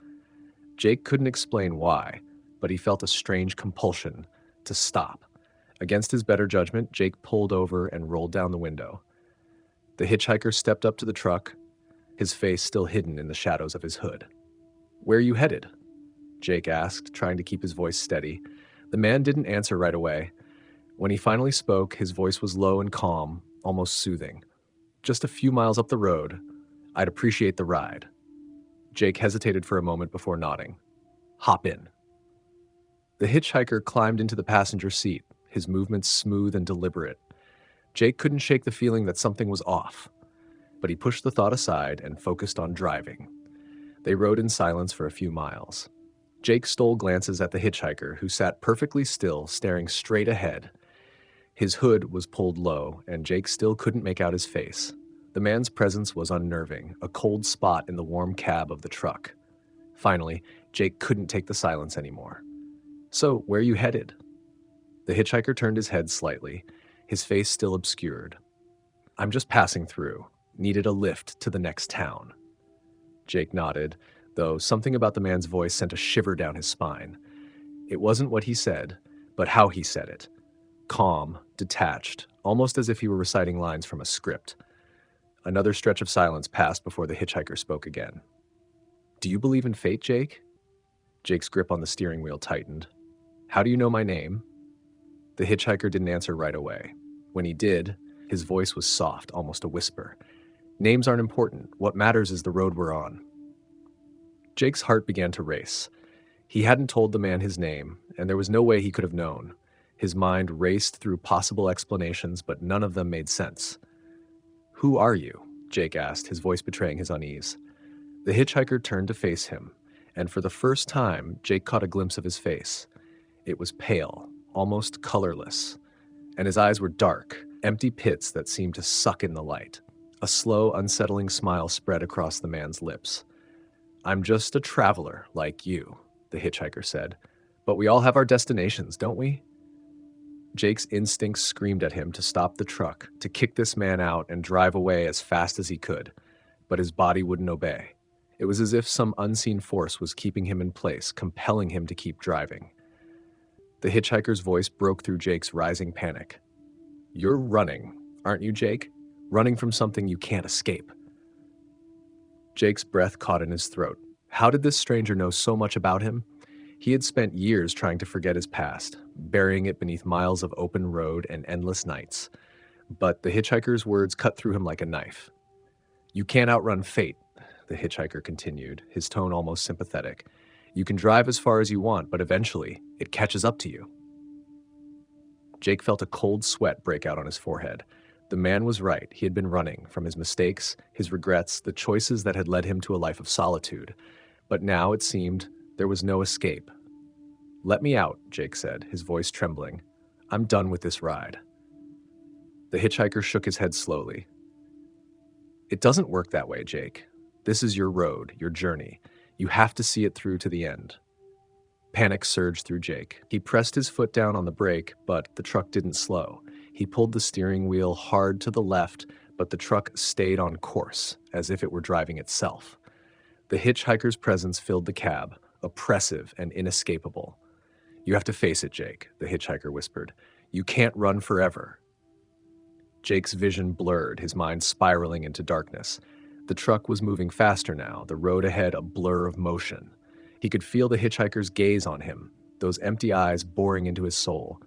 Jake couldn't explain why, but he felt a strange compulsion to stop. Against his better judgment, Jake pulled over and rolled down the window. The hitchhiker stepped up to the truck, his face still hidden in the shadows of his hood. "Where are you headed?" Jake asked, trying to keep his voice steady. The man didn't answer right away. When he finally spoke, his voice was low and calm, almost soothing. "Just a few miles up the road. I'd appreciate the ride." Jake hesitated for a moment before nodding. "Hop in." The hitchhiker climbed into the passenger seat, his movements smooth and deliberate. Jake couldn't shake the feeling that something was off, but he pushed the thought aside and focused on driving. They rode in silence for a few miles. Jake stole glances at the hitchhiker, who sat perfectly still, staring straight ahead. His hood was pulled low, and Jake still couldn't make out his face. The man's presence was unnerving, a cold spot in the warm cab of the truck. Finally, Jake couldn't take the silence anymore. "So, where are you headed?" The hitchhiker turned his head slightly, his face still obscured. "I'm just passing through. Needed a lift to the next town." Jake nodded, though something about the man's voice sent a shiver down his spine. It wasn't what he said, but how he said it. Calm, detached, almost as if he were reciting lines from a script. Another stretch of silence passed before the hitchhiker spoke again. "Do you believe in fate, Jake?" Jake's grip on the steering wheel tightened. "How do you know my name?" The hitchhiker didn't answer right away. When he did, his voice was soft, almost a whisper. "Names aren't important. What matters is the road we're on." Jake's heart began to race. He hadn't told the man his name, and there was no way he could have known. His mind raced through possible explanations, but none of them made sense. "Who are you?" Jake asked, his voice betraying his unease. The hitchhiker turned to face him, and for the first time, Jake caught a glimpse of his face. It was pale, almost colorless, and his eyes were dark, empty pits that seemed to suck in the light. A slow, unsettling smile spread across the man's lips. "I'm just a traveler like you," the hitchhiker said. "But we all have our destinations, don't we?" Jake's instincts screamed at him to stop the truck, to kick this man out and drive away as fast as he could, but his body wouldn't obey. It was as if some unseen force was keeping him in place, compelling him to keep driving. The hitchhiker's voice broke through Jake's rising panic. "You're running, aren't you, Jake? Running from something you can't escape." Jake's breath caught in his throat. How did this stranger know so much about him? He had spent years trying to forget his past, burying it beneath miles of open road and endless nights. But the hitchhiker's words cut through him like a knife. "You can't outrun fate," the hitchhiker continued, his tone almost sympathetic. "You can drive as far as you want, but eventually, it catches up to you." Jake felt a cold sweat break out on his forehead. The man was right. He had been running from his mistakes, his regrets, the choices that had led him to a life of solitude. But now, it seemed, there was no escape. "Let me out," Jake said, his voice trembling. "I'm done with this ride." The hitchhiker shook his head slowly. "It doesn't work that way, Jake. This is your road, your journey. You have to see it through to the end." Panic surged through Jake. He pressed his foot down on the brake, but the truck didn't slow. He pulled the steering wheel hard to the left, but the truck stayed on course, as if it were driving itself. The hitchhiker's presence filled the cab, oppressive and inescapable. "You have to face it, Jake," the hitchhiker whispered. "You can't run forever." Jake's vision blurred, his mind spiraling into darkness. The truck was moving faster now, the road ahead a blur of motion. He could feel the hitchhiker's gaze on him, those empty eyes boring into his soul.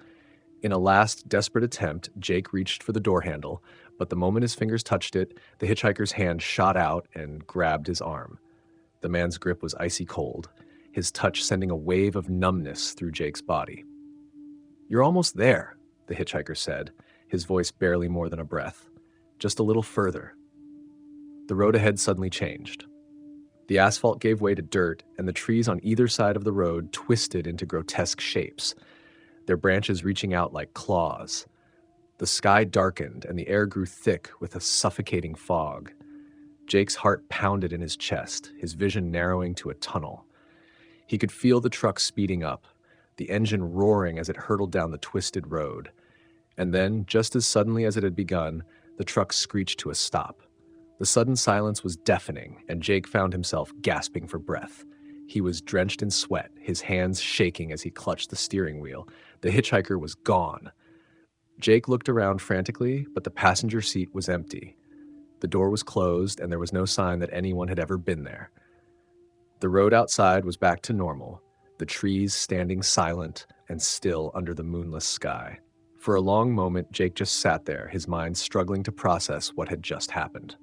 In a last desperate attempt, Jake reached for the door handle, but the moment his fingers touched it, the hitchhiker's hand shot out and grabbed his arm. The man's grip was icy cold, his touch sending a wave of numbness through Jake's body. "You're almost there," the hitchhiker said, his voice barely more than a breath. "Just a little further." The road ahead suddenly changed. The asphalt gave way to dirt, and the trees on either side of the road twisted into grotesque shapes, their branches reaching out like claws. The sky darkened, and the air grew thick with a suffocating fog. Jake's heart pounded in his chest, his vision narrowing to a tunnel. He could feel the truck speeding up, the engine roaring as it hurtled down the twisted road. And then, just as suddenly as it had begun, the truck screeched to a stop. The sudden silence was deafening, and Jake found himself gasping for breath. He was drenched in sweat, his hands shaking as he clutched the steering wheel. The hitchhiker was gone. Jake looked around frantically, but the passenger seat was empty. The door was closed, and there was no sign that anyone had ever been there. The road outside was back to normal, the trees standing silent and still under the moonless sky. For a long moment, Jake just sat there, his mind struggling to process what had just happened.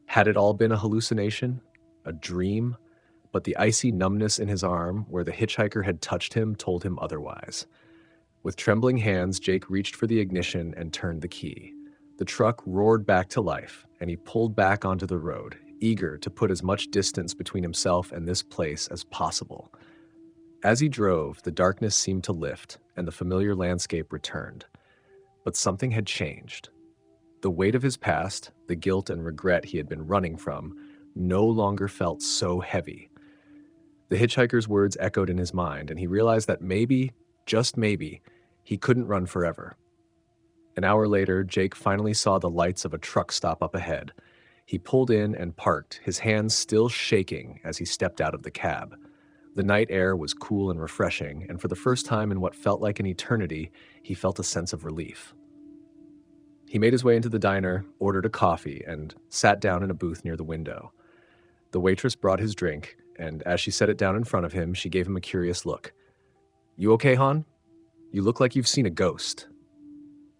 Had it all been a hallucination? A dream? But the icy numbness in his arm, where the hitchhiker had touched him, told him otherwise. With trembling hands, Jake reached for the ignition and turned the key. The truck roared back to life, and he pulled back onto the road, eager to put as much distance between himself and this place as possible. As he drove, the darkness seemed to lift, and the familiar landscape returned. But something had changed. The weight of his past, the guilt and regret he had been running from, no longer felt so heavy. The hitchhiker's words echoed in his mind, and he realized that maybe, just maybe, he couldn't run forever. An hour later, Jake finally saw the lights of a truck stop up ahead. He pulled in and parked, his hands still shaking as he stepped out of the cab. The night air was cool and refreshing, and for the first time in what felt like an eternity, he felt a sense of relief. He made his way into the diner, ordered a coffee, and sat down in a booth near the window. The waitress brought his drink, and as she set it down in front of him, she gave him a curious look. "You okay, hon? You look like you've seen a ghost."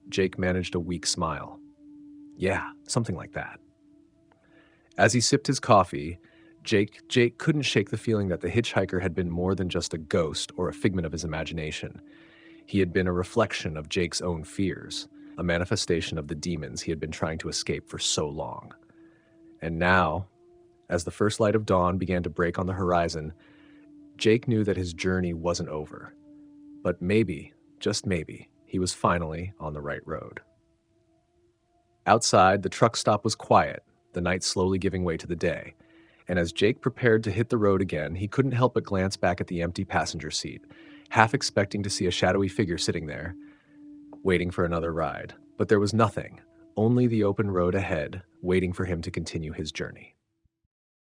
Jake managed a weak smile. "Yeah, something like that." As he sipped his coffee, Jake couldn't shake the feeling that the hitchhiker had been more than just a ghost or a figment of his imagination. He had been a reflection of Jake's own fears, a manifestation of the demons he had been trying to escape for so long. And now, as the first light of dawn began to break on the horizon, Jake knew that his journey wasn't over. But maybe, just maybe, he was finally on the right road. Outside, the truck stop was quiet, the night slowly giving way to the day. And as Jake prepared to hit the road again, he couldn't help but glance back at the empty passenger seat, half expecting to see a shadowy figure sitting there, waiting for another ride. But there was nothing, only the open road ahead, waiting for him to continue his journey.